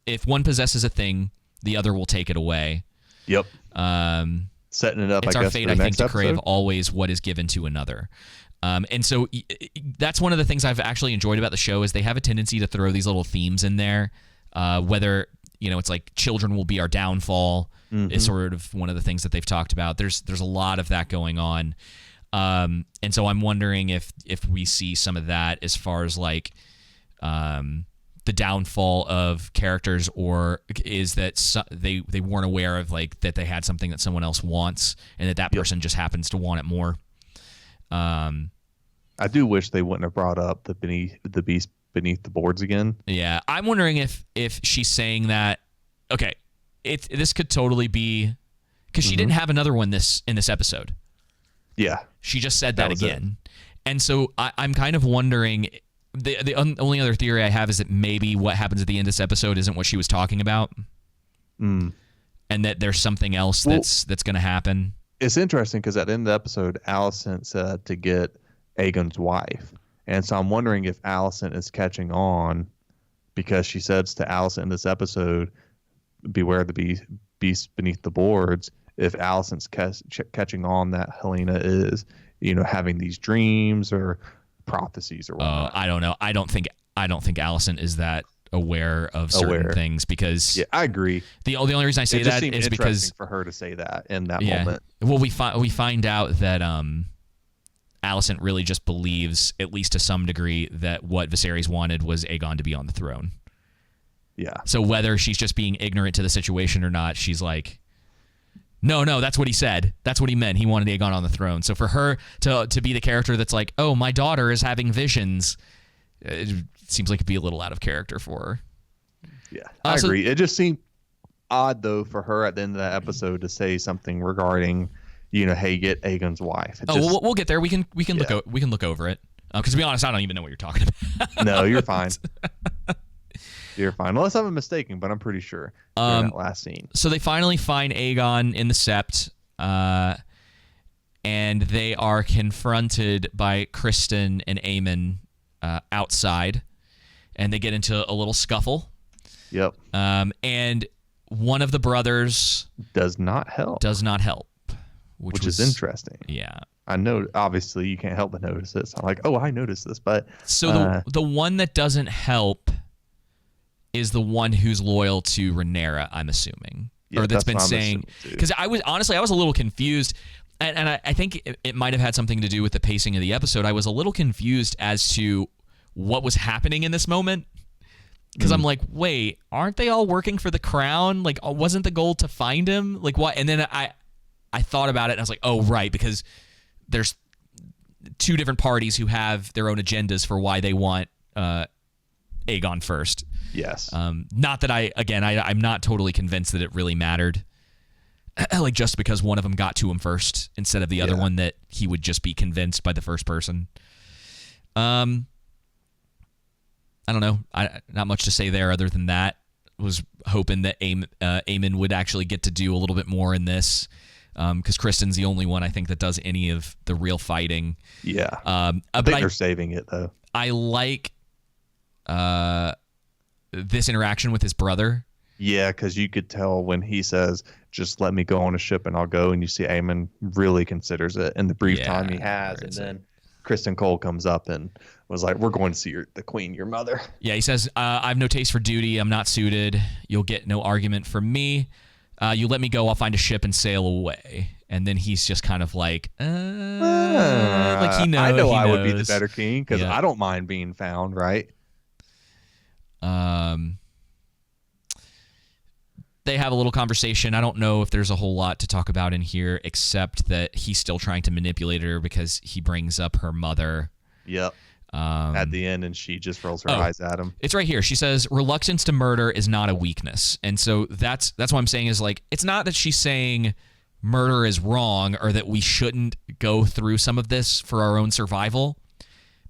"If one possesses a thing, the other will take it away." Yep. Setting it up. It's I our guess, fate, for I the think, next to crave episode. always what is given to another. And so that's one of the things I've actually enjoyed about the show is they have a tendency to throw these little themes in there. Whether it's like children will be our downfall is sort of one of the things that they've talked about. There's a lot of that going on. And so I'm wondering if we see some of that as far as like the downfall of characters, or is that they weren't aware of like that they had something that someone else wants, and that person just happens to want it more. I do wish they wouldn't have brought up the beast beneath the boards again. Yeah, I'm wondering if she's saying that. Okay, this could totally be because she didn't have another one in this episode. Yeah, she just said that again, and so I'm kind of wondering. The only other theory I have is that maybe what happens at the end of this episode isn't what she was talking about, and that there's something else that's going to happen. It's interesting because at the end of the episode, Alicent said to get Aegon's wife, and so I'm wondering if Alicent is catching on because she says to Alicent in this episode, "Beware the beast beneath the boards." If Alicent's catching on that Helena is, having these dreams or prophecies or whatnot. I don't know. I don't think Alicent is that aware of certain things because I agree. The only reason I say that is because for her to say that in that moment. Well, we find out that Alicent really just believes, at least to some degree, that what Viserys wanted was Aegon to be on the throne. Yeah. So whether she's just being ignorant to the situation or not, she's like, no, that's what he said. That's what he meant. He wanted Aegon on the throne. So for her to be the character that's like, oh, my daughter is having visions, it seems like it'd be a little out of character for her. Yeah, I agree. It just seemed odd, though, for her at the end of that episode to say something regarding, hey, get Aegon's wife. We'll get there. We can look over it. Because to be honest, I don't even know what you're talking about. No, you're fine. You're fine. Unless I'm mistaken, but I'm pretty sure during that last scene. So they finally find Aegon in the Sept, and they are confronted by Kristen and Aemon outside, and they get into a little scuffle. Yep. And one of the brothers does not help, which is interesting. Yeah. I know, obviously, you can't help but notice this. I'm like, oh, I noticed this, but... So the one that doesn't help is the one who's loyal to Rhaenyra, I'm assuming. Yeah, or that's been saying... Because I was a little confused, and I think it might have had something to do with the pacing of the episode. I was a little confused as to what was happening in this moment. Because I'm like, wait, aren't they all working for the crown? Like, wasn't the goal to find him? Like, what? And then I thought about it, and I was like, oh, right, because there's two different parties who have their own agendas for why they want Aegon first. Yes. Not that I'm not totally convinced that it really mattered. Like, just because one of them got to him first instead of the other one, that he would just be convinced by the first person. I don't know. Not much to say there other than that. Was hoping that Aemon would actually get to do a little bit more in this, because Kristen's the only one I think that does any of the real fighting. Yeah. I think they're saving it though. I like this interaction with his brother. Yeah, because you could tell when he says, "Just let me go on a ship and I'll go," and you see Aemon really considers it in the brief time he has, and then Kristen Cole comes up and was like, "We're going to see the queen, your mother." Yeah, he says, "I've no taste for duty. I'm not suited. You'll get no argument from me. You let me go. I'll find a ship and sail away." And then he's just kind of like he knows. I know I would be the better king because I don't mind being found, right? They have a little conversation. I don't know if there's a whole lot to talk about in here, except that he's still trying to manipulate her because he brings up her mother. Yep. At the end, and she just rolls her eyes at him. It's right here. She says, "Reluctance to murder is not a weakness." And so that's what I'm saying is, like, it's not that she's saying murder is wrong or that we shouldn't go through some of this for our own survival.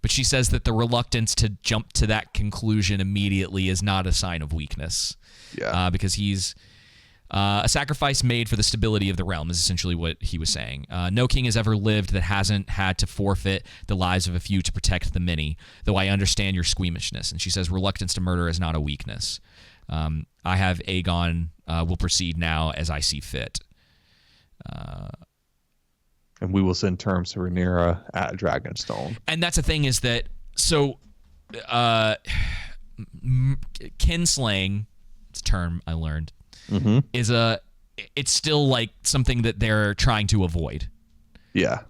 But she says that the reluctance to jump to that conclusion immediately is not a sign of weakness. Yeah. Because he's a sacrifice made for the stability of the realm is essentially what he was saying. No king has ever lived that hasn't had to forfeit the lives of a few to protect the many, though I understand your squeamishness. And she says reluctance to murder is not a weakness. I have Aegon will proceed now as I see fit. And we will send terms to Rhaenyra at Dragonstone. And that's the thing is that, so kinslaying, it's a term I learned, is it's still like something that they're trying to avoid. Yeah.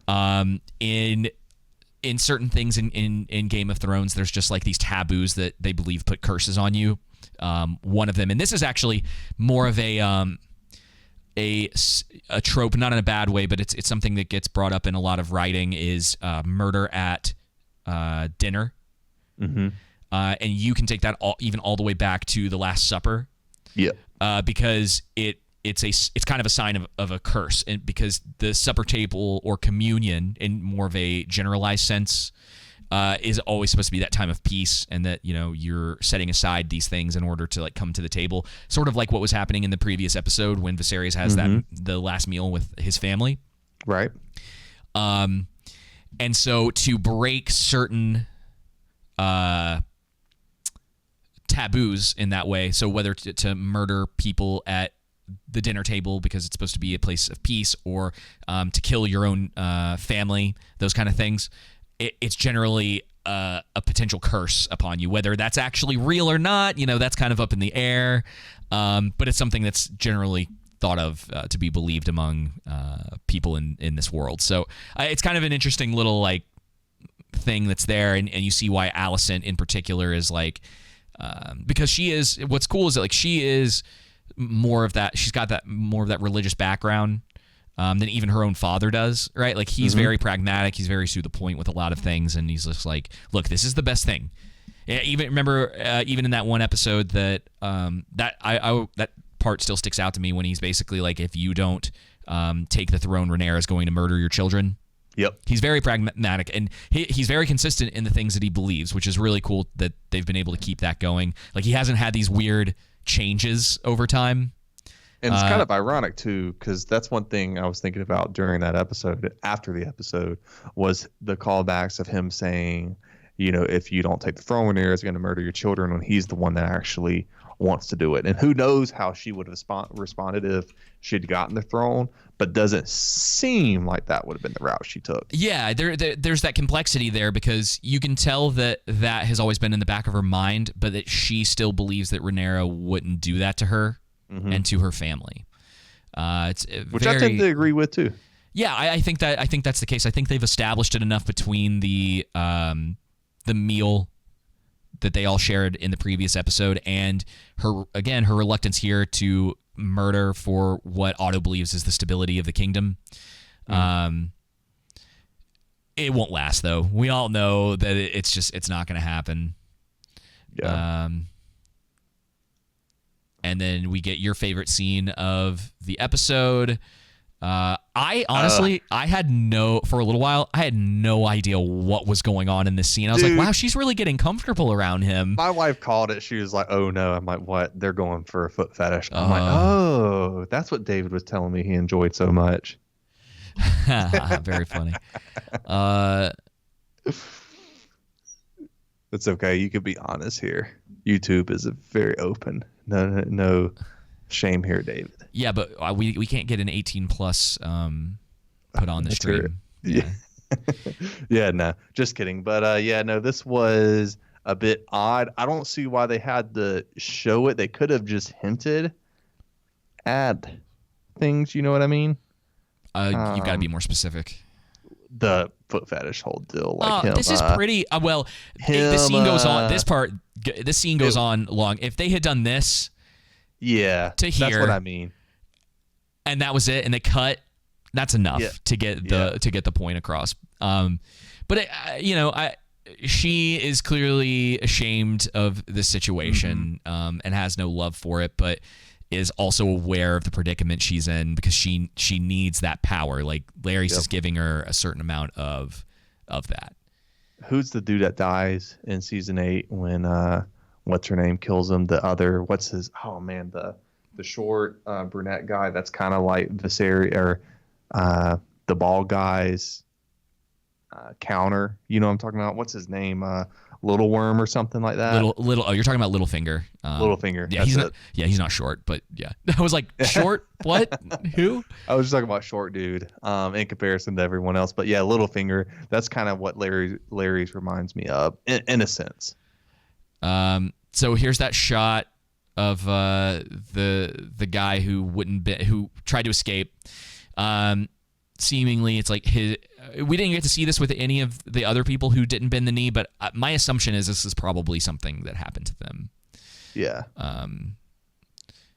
In certain things in Game of Thrones, there's just like these taboos that they believe put curses on you. One of them, and this is actually more of a trope, not in a bad way, but it's something that gets brought up in a lot of writing, is murder at dinner. And you can take that even all the way back to the Last Supper. Yeah. Because it's kind of a sign of a curse, and because the supper table or communion, in more of a generalized sense, is always supposed to be that time of peace, and that, you know, you're setting aside these things in order to like come to the table, sort of like what was happening in the previous episode when Viserys has the last meal with his family, right? And so to break certain taboos in that way, so whether to murder people at the dinner table because it's supposed to be a place of peace, or to kill your own family, those kind of things, it's generally a potential curse upon you. Whether that's actually real or not, you know, that's kind of up in the air. But it's something that's generally thought of to be believed among people in this world. So it's kind of an interesting little like thing that's there, and you see why Alicent in particular is like, because she is, what's cool is that like she is more of that, she's got that more of that religious background than even her own father does, right? Like he's very pragmatic, he's very to the point with a lot of things, and he's just like, look, this is the best thing. Even remember, even in that one episode that that part still sticks out to me, when he's basically like, if you don't take the throne, Rhaenyra is going to murder your children. Yep. He's very pragmatic, and he's very consistent in the things that he believes, which is really cool that they've been able to keep that going. Like he hasn't had these weird changes over time. And it's kind of ironic too, because that's one thing I was thinking about during that episode, after the episode, was the callbacks of him saying, you know, if you don't take the throne, Rhaenyra is going to murder your children, when he's the one that actually wants to do it. And who knows how she would have responded if she'd gotten the throne, but doesn't seem like that would have been the route she took. Yeah, there's that complexity there, because you can tell that has always been in the back of her mind, but that she still believes that Rhaenyra wouldn't do that to her and to her family. Which I tend to agree with too. Yeah, I think that's the case. I think they've established it enough between the meal that they all shared in the previous episode, and her reluctance here to murder for what Otto believes is the stability of the kingdom. It won't last, though. We all know that it's not going to happen. Yeah. And then we get your favorite scene of the episode. I honestly, I had for a little while, I had no idea what was going on in this scene. I was like, wow, she's really getting comfortable around him. My wife called it. She was like, oh no. I'm like, what? They're going for a foot fetish. I'm like, oh, that's what David was telling me he enjoyed so much. Very funny. It's okay. You could be honest here. YouTube is very open. No shame here, David. Yeah, but we can't get an 18 plus put on the stream. Yeah. Yeah, no, just kidding. But yeah, no, this was a bit odd. I don't see why they had to show it. They could have just hinted at things. You know what I mean? You've got to be more specific. The foot fetish whole deal, like him. This is pretty. Well, the scene goes on. This scene goes on long. If they had done this, yeah, to here, that's what I mean. And that was it, and they cut. That's enough to get the point across. But she is clearly ashamed of this situation, and has no love for it, but is also aware of the predicament she's in because she needs that power. Like Larry's just giving her a certain amount of that. Who's the dude that dies in season 8 when what's her name kills him? The other the short brunette guy that's kind of like Viserys or the bald guy's counter. You know what I'm talking about? What's his name? Little Worm or something like that. Little. Oh, you're talking about Littlefinger. Littlefinger. Yeah, he's not short, but yeah. I was like, short? What? Who? I was just talking about short dude. In comparison to everyone else, but yeah, Littlefinger. That's kind of what Larry's reminds me of, in a sense. So here's that shot of the guy who tried to escape. Seemingly, it's like we didn't get to see this with any of the other people who didn't bend the knee, but my assumption is this is probably something that happened to them. Yeah.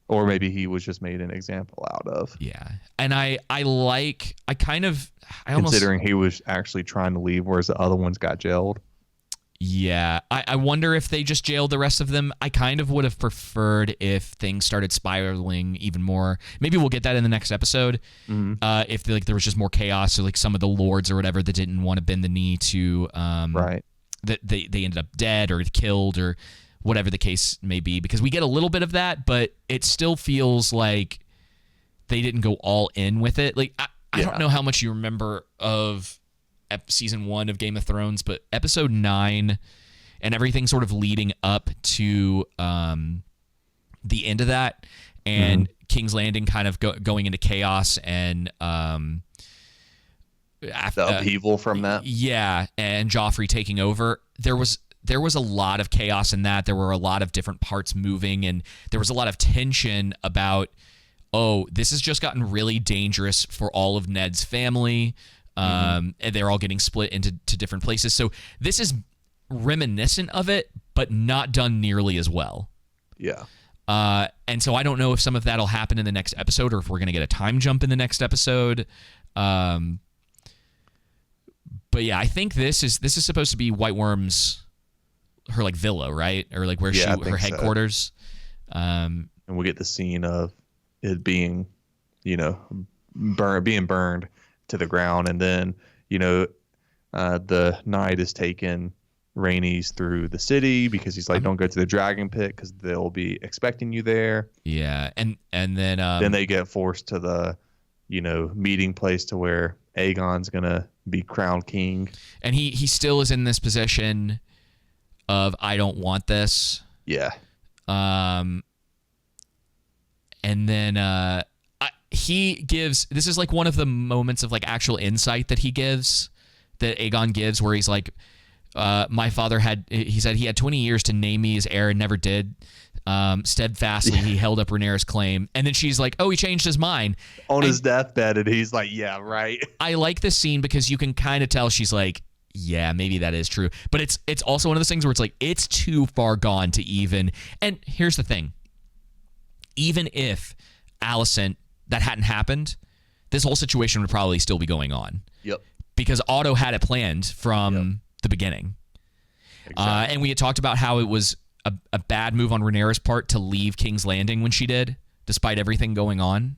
Or maybe he was just made an example out of. Yeah. And considering he was actually trying to leave, whereas the other ones got jailed. Yeah. I wonder if they just jailed the rest of them. I kind of would have preferred if things started spiraling even more. Maybe we'll get that in the next episode. If there was just more chaos, or like some of the lords or whatever that didn't want to bend the knee to right. That they ended up dead or killed or whatever the case may be, because we get a little bit of that, but it still feels like they didn't go all in with it. Like I don't know how much you remember of season 1 of Game of Thrones, but episode 9 and everything sort of leading up to the end of that, and King's Landing kind of going into chaos and the upheaval from that. Yeah, and Joffrey taking over. There was a lot of chaos in that. There were a lot of different parts moving, and there was a lot of tension about, this has just gotten really dangerous for all of Ned's family. And they're all getting split into different places. So this is reminiscent of it, but not done nearly as well. Yeah. And so I don't know if some of that'll happen in the next episode, or if we're going to get a time jump in the next episode. But yeah, I think this is supposed to be White Worm's, her like villa, right? Or like where her headquarters. So. And we'll get the scene of it being, being burned to the ground, and then the knight is taking Rhaenys through the city because he's like, don't go to the dragon pit because they'll be expecting you there. Yeah, and then they get forced to the meeting place to where Aegon's gonna be crowned king, and he still is in this position of I don't want this. Yeah. And then he gives, this is like one of the moments of like actual insight that Aegon gives, where he's like, my father he said he had 20 years to name me as heir and never did. Steadfastly, he held up Rhaenyra's claim. And then she's like, he changed his mind. On his deathbed, and he's like, yeah, right. I like this scene because you can kind of tell she's like, yeah, maybe that is true. But it's also one of those things where it's like, it's too far gone to even. And here's the thing. Even if Alicent, that hadn't happened, this whole situation would probably still be going on. Yep. Because Otto had it planned from the beginning. Exactly. And we had talked about how it was a bad move on Rhaenyra's part to leave King's Landing when she did, despite everything going on.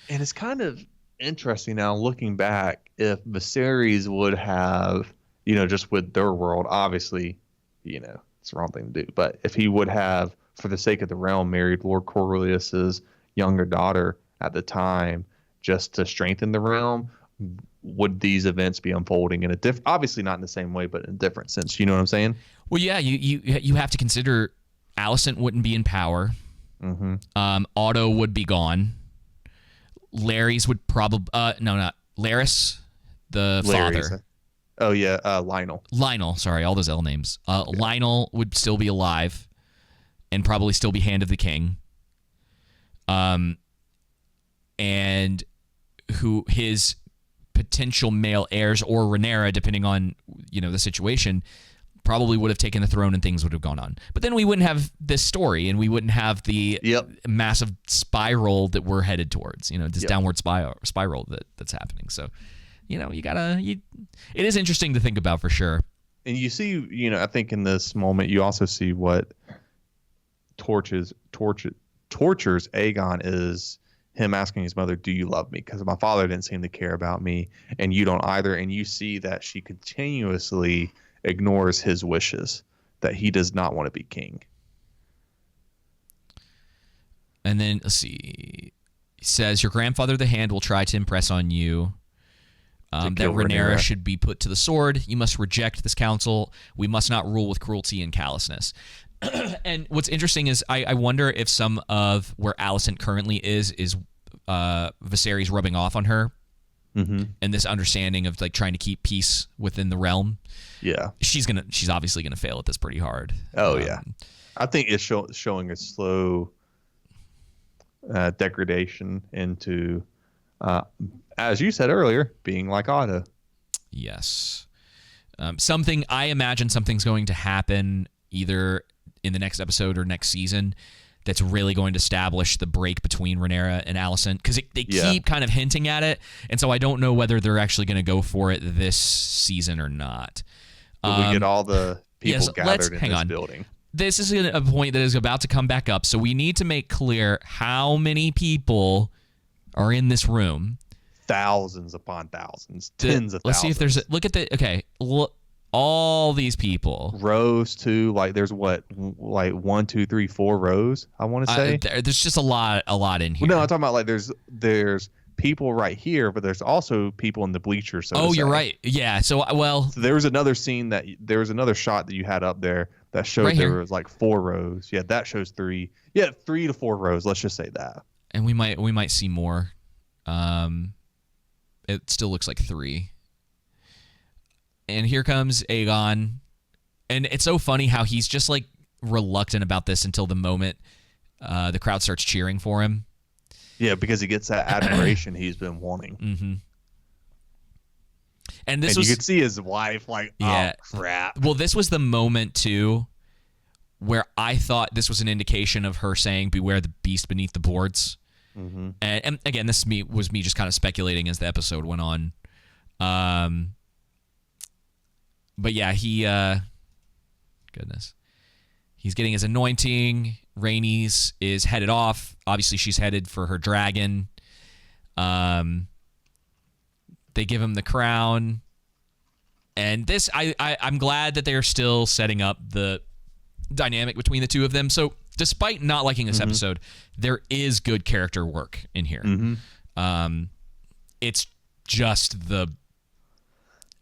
And it's kind of interesting now looking back if Viserys would have, just with their world, obviously, it's the wrong thing to do. But if he would have, for the sake of the realm, married Lord Coriolis's younger daughter at the time, just to strengthen the realm, would these events be unfolding in a obviously not in the same way, but in a different sense? You know what I'm saying? Well, yeah, you have to consider Alicent wouldn't be in power. Otto would be gone. Larry's would probably not Larys, the father. Oh yeah, Lionel. Lionel, sorry, all those L names. Lionel would still be alive, and probably still be Hand of the King. And who his potential male heirs or Rhaenyra, depending on the situation, probably would have taken the throne and things would have gone on. But then we wouldn't have this story, and we wouldn't have the massive spiral that we're headed towards. This downward spiral that's happening. So, it is interesting to think about for sure. And you see, I think in this moment you also see what tortures Aegon is him asking his mother, "Do you love me?" Because my father didn't seem to care about me, and you don't either. And you see that she continuously ignores his wishes, that he does not want to be king. And then let's see, he says, "Your grandfather, the Hand, will try to impress on you that Rhaenyra should be put to the sword. You must reject this counsel. We must not rule with cruelty and callousness." And what's interesting is I wonder if some of where Alicent currently is Viserys rubbing off on her, and this understanding of like trying to keep peace within the realm. Yeah, she's obviously gonna fail at this pretty hard. Oh yeah, I think it's showing a slow degradation into, as you said earlier, being like Otto. Yes, I imagine something's going to happen either in the next episode or next season that's really going to establish the break between Rhaenyra and Alicent, because they keep kind of hinting at it, and so I don't know whether they're actually going to go for it this season or not. We get all the people gathered in this building. This is a point that is about to come back up, so we need to make clear how many people are in this room. Thousands upon thousands, tens of thousands. Let's see if there's all these people. Rows too, like there's what, like 1, 2, 3, 4 rows, I want to say. There's just a lot in here. Well, no, I'm talking about like there's people right here, but there's also people in the bleachers. So you're right. Yeah. So there was another another shot that you had up there that showed there was like 4 rows. Yeah, that shows 3. Yeah, 3 to 4 rows. Let's just say that. And we might see more. It still looks like 3. And here comes Aegon. And it's so funny how he's just like reluctant about this until the moment the crowd starts cheering for him. Yeah, because he gets that admiration he's been wanting. Mm-hmm. And you could see his wife like, oh, crap. Well, this was the moment, too, where I thought this was an indication of her saying, "Beware the beast beneath the boards." Mm-hmm. And again, this was me just kind of speculating as the episode went on. But yeah, goodness. He's getting his anointing. Rhaenys is headed off. Obviously, she's headed for her dragon. They give him the crown. And this, I'm glad that they are still setting up the dynamic between the two of them. So despite not liking this episode, there is good character work in here. It's just the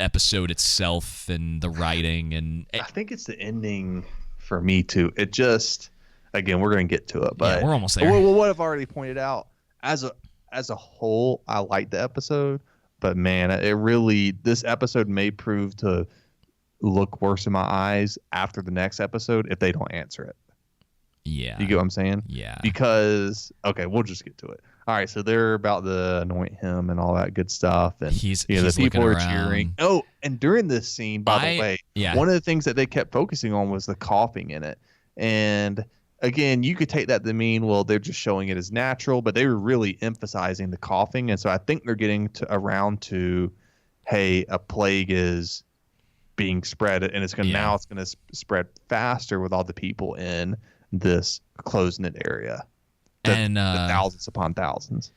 episode itself and the writing, and I think it's the ending for me too. It just, again, we're going to get to it, but we're almost there. Well, what I've already pointed out, as a whole, I like the episode, but man, this episode may prove to look worse in my eyes after the next episode if they don't answer it. Yeah. You get what I'm saying? Yeah. Because, okay, we'll just get to it. All right, so they're about to anoint him and all that good stuff, and the people are cheering. Oh, and during this scene, by the way, one of the things that they kept focusing on was the coughing in it. And again, you could take that to mean, well, they're just showing it as natural, but they were really emphasizing the coughing, and so I think they're getting around to, hey, a plague is being spread, and it's going to spread faster with all the people in this closed-knit area. The thousands upon thousands.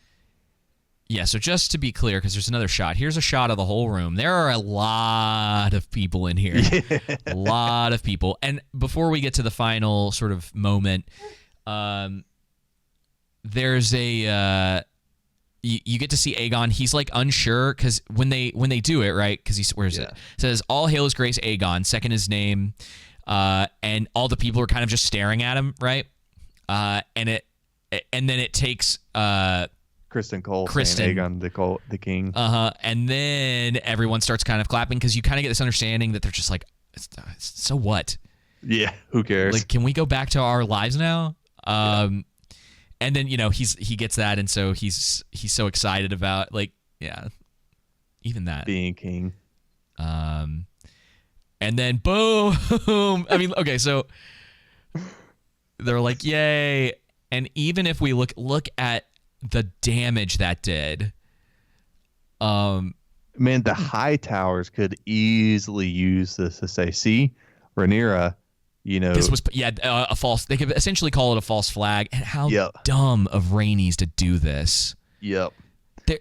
Yeah, so just to be clear, because there's another shot. Here's a shot of the whole room. There are a lot of people in here. Yeah. A lot of people. And before we get to the final sort of moment, there's a you get to see Aegon. He's like unsure because when they do it, right? Because where is it? It says, "All hail his grace Aegon." Second his name, and all the people are kind of just staring at him, right? And then it takes Kristen Cole saying Aegon the king. And then everyone starts kind of clapping because you kind of get this understanding that they're just like, so what? Yeah, who cares? Like, can we go back to our lives now? And then he gets that, and so he's so excited about even that being king. And then boom. I mean, okay, so they're like, yay! And even if we look at the damage that did, man, the high towers could easily use this to say, see, Rhaenyra, this was a false. They could essentially call it a false flag. And how dumb of Rhaenys to do this. Yep.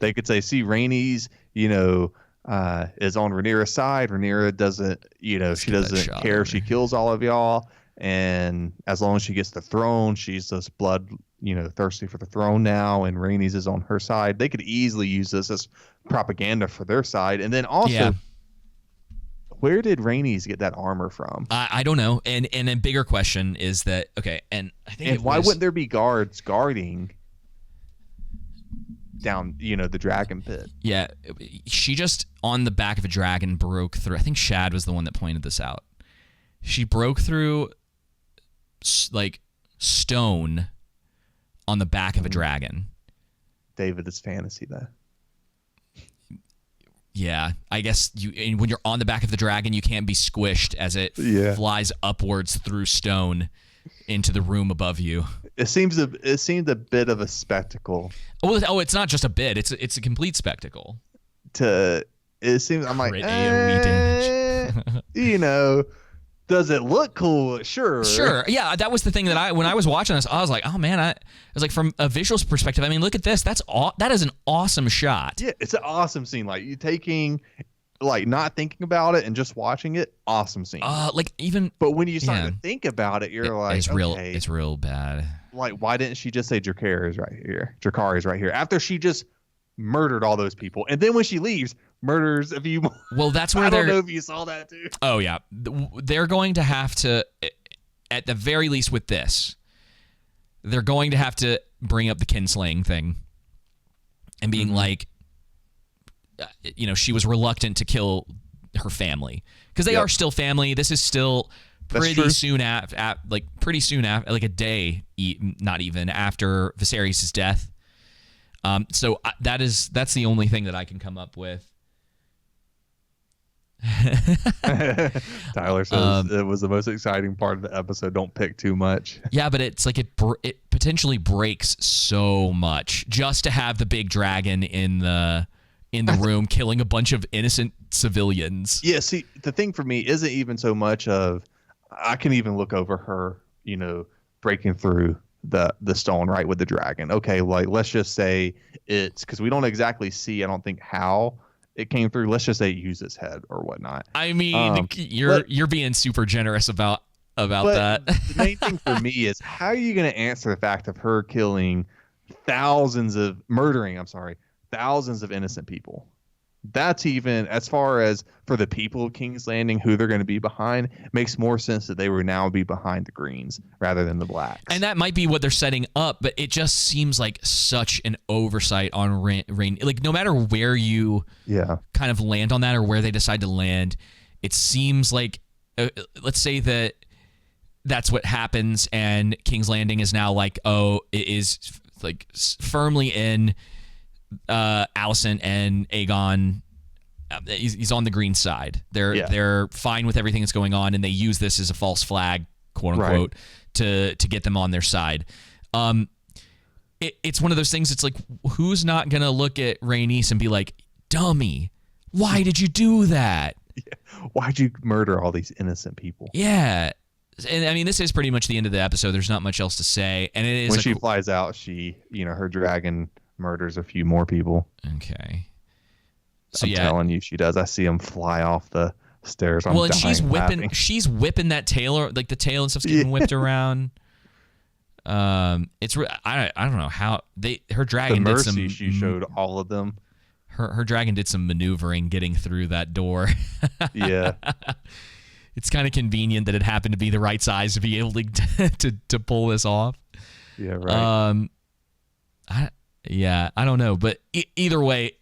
They could say, see, Rhaenys, is on Rhaenyra's side. Rhaenyra doesn't, she doesn't care if she kills all of y'all. And as long as she gets the throne, she's just blood, thirsty for the throne now. And Rhaenys is on her side. They could easily use this as propaganda for their side. And then also, where did Rhaenys get that armor from? I don't know. And a bigger question is that, okay, and I think why wouldn't there be guards guarding down, the dragon pit? Yeah, she just on the back of a dragon broke through. I think Shad was the one that pointed this out. She broke through like stone on the back of a dragon. David, it's fantasy though. Yeah, I guess when you're on the back of the dragon, you can't be squished as it flies upwards through stone into the room above you. It seemed a bit of a spectacle. Oh, it's not just a bit; it's a complete spectacle. It seems I'm like, AOE damage. Does it look cool? Sure. Yeah, that was the thing that when I was watching this, I was like, oh man, I was like, from a visuals perspective, I mean, look at this. That is an awesome shot. Yeah, it's an awesome scene. Like you taking, like not thinking about it and just watching it, awesome scene. But when you start to think about it, you're like, it's real. It's real bad. Like, why didn't she just say Drakar is right here? Drakar is right here after she just murdered all those people, and then when she leaves, murders a few more. Well, that's where I don't know if you saw that too. Oh yeah, they're going to have to, at the very least with this, they're going to have to bring up the kinslaying thing, and being like, she was reluctant to kill her family because they are still family. This is still pretty soon after, like a day, not even after Viserys' death. So that's the only thing that I can come up with. Tyler says it was the most exciting part of the episode. Don't pick too much. Yeah, but it's like it potentially breaks so much just to have the big dragon in the room killing a bunch of innocent civilians. Yeah, see, the thing for me isn't even so much of I can even look over her, breaking through the stone right with the dragon. Okay, like let's just say it's because we don't exactly see, I don't think, how it came through. Let's just say it used its head or whatnot. I mean, you're being super generous about that. The main thing for me is how are you going to answer the fact of her murdering thousands of innocent people? That's even, as far as for the people of King's Landing, who they're going to be behind, makes more sense that they would now be behind the Greens rather than the Blacks. And that might be what they're setting up, but it just seems like such an oversight on Rain. Like, no matter where you kind of land on that or where they decide to land, it seems like, let's say that's what happens and King's Landing is now like, it is like firmly in Alicent and Aegon. He's on the green side. They're fine with everything that's going on, and they use this as a false flag, quote unquote, to get them on their side. It's one of those things. It's like, who's not gonna look at Rhaenys and be like, "Dummy, why did you do that? Why'd you murder all these innocent people?" Yeah. And I mean, this is pretty much the end of the episode. There's not much else to say, and it is when she flies out. She, her dragon murders a few more people. Okay. So I'm telling you, she does. I see them fly off the stairs. And she's whipping that tail, like the tail and stuff's getting whipped around. It's I don't know how her dragon the did mercy she showed all of them. Her dragon did some maneuvering getting through that door. Yeah. It's kind of convenient that it happened to be the right size to be able to pull this off. Yeah, right. I don't know, but either way,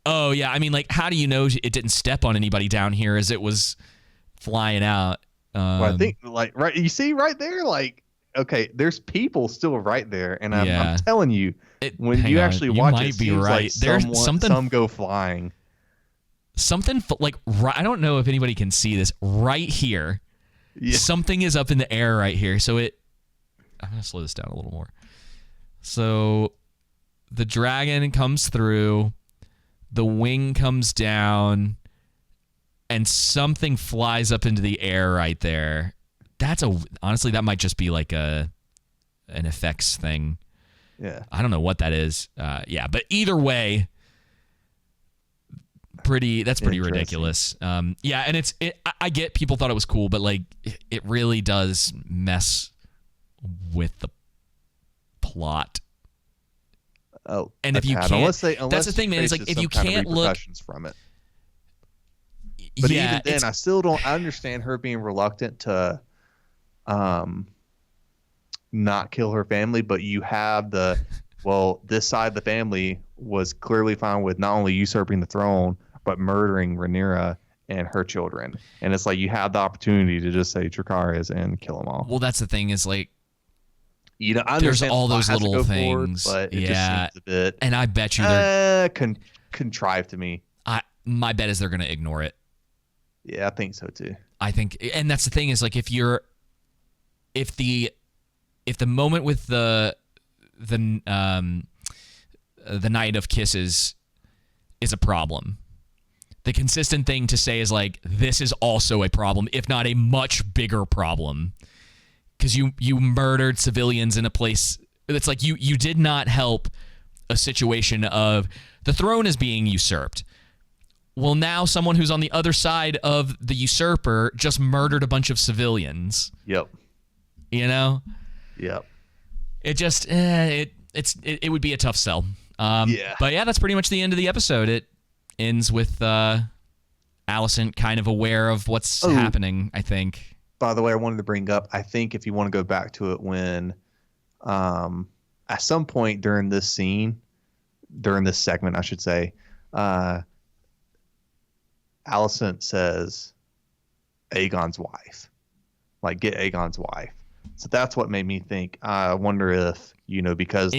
oh yeah, I mean, like, how do you know it didn't step on anybody down here as it was flying out? Well, I think, like, right, you see right there, like, okay, there's people still right there, and I'm telling you, when you actually watch it, seems right. Like there's some go flying. Something like, I don't know if anybody can see this right here. Yeah. Something is up in the air right here. So I'm going to slow this down a little more. So the dragon comes through, the wing comes down, and something flies up into the air right there. Honestly, that might just be like an effects thing. Yeah. I don't know what that is. But either way, that's pretty ridiculous. And I get people thought it was cool, but like it really does mess with the plot. Oh, and if you can't, unless that's the thing, man. It's like if you can't look from it. But even then, I still don't understand her being reluctant to not kill her family, but you have this side of the family was clearly fine with not only usurping the throne, but murdering Rhaenyra and her children. And it's like you have the opportunity to just say Dracarys and kill them all. Well, that's the thing is like, there's all those little things. Forward, but it just seems a bit, and I bet you they're contrived to me. My bet is they're going to ignore it. Yeah, I think so too. I think, and that's the thing is like if the moment with the Night of Kisses is a problem, the consistent thing to say is like, this is also a problem, if not a much bigger problem, because you murdered civilians in a place that's like you did not help a situation of the throne is being usurped. Well, now someone who's on the other side of the usurper just murdered a bunch of civilians. Yep. Yep. It just it would be a tough sell. But yeah, that's pretty much the end of the episode. It ends with Alicent kind of aware of what's happening, I think. By the way, I wanted to bring up, I think if you want to go back to it, when at some point during this segment, I should say, Alicent says Aegon's wife. Like, get Aegon's wife. So that's what made me think. I wonder if, because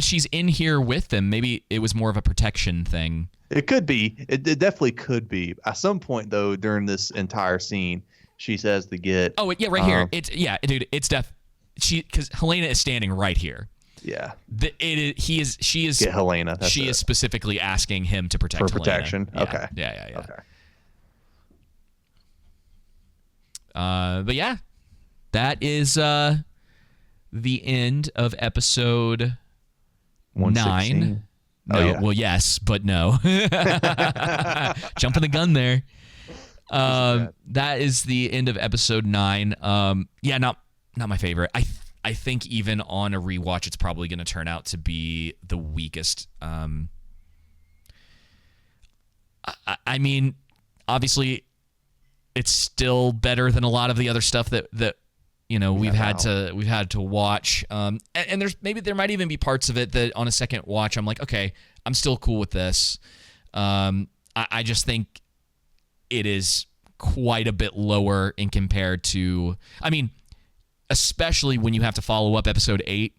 she's in here with them. Maybe it was more of a protection thing. It could be. It definitely could be. At some point, though, during this entire scene, she says to get. Oh yeah, right here. Dude. It's because Helena is standing right here. Yeah. She is. Get Helena. She is specifically asking him to protect for protection. Helena. Okay. Yeah. Okay. But yeah, that is the end of episode 9. No, well, yes, but no. Jumping the gun there. That is the end of episode 9. Not my favorite. I think even on a rewatch, it's probably going to turn out to be the weakest. I mean, obviously, it's still better than a lot of the other stuff that we've had to watch. And there might even be parts of it that on a second watch I'm like, okay, I'm still cool with this. I just think it is quite a bit lower in compared to, I mean, especially when you have to follow up episode 8.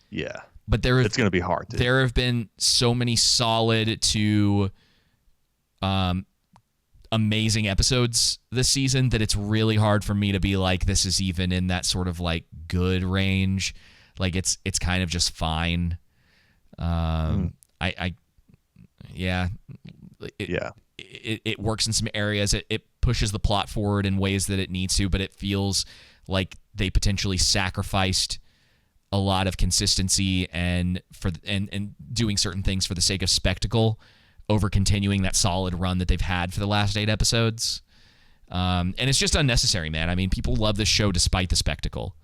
Yeah. But it's going to be hard. There have been so many solid to amazing episodes this season that it's really hard for me to be like, this is even in that sort of like good range. Like it's kind of just fine. It works in some areas. It pushes the plot forward in ways that it needs to, but it feels like they potentially sacrificed a lot of consistency and doing certain things for the sake of spectacle over continuing that solid run that they've had for the last 8 episodes. And it's just unnecessary, man. I mean, people love this show despite the spectacle.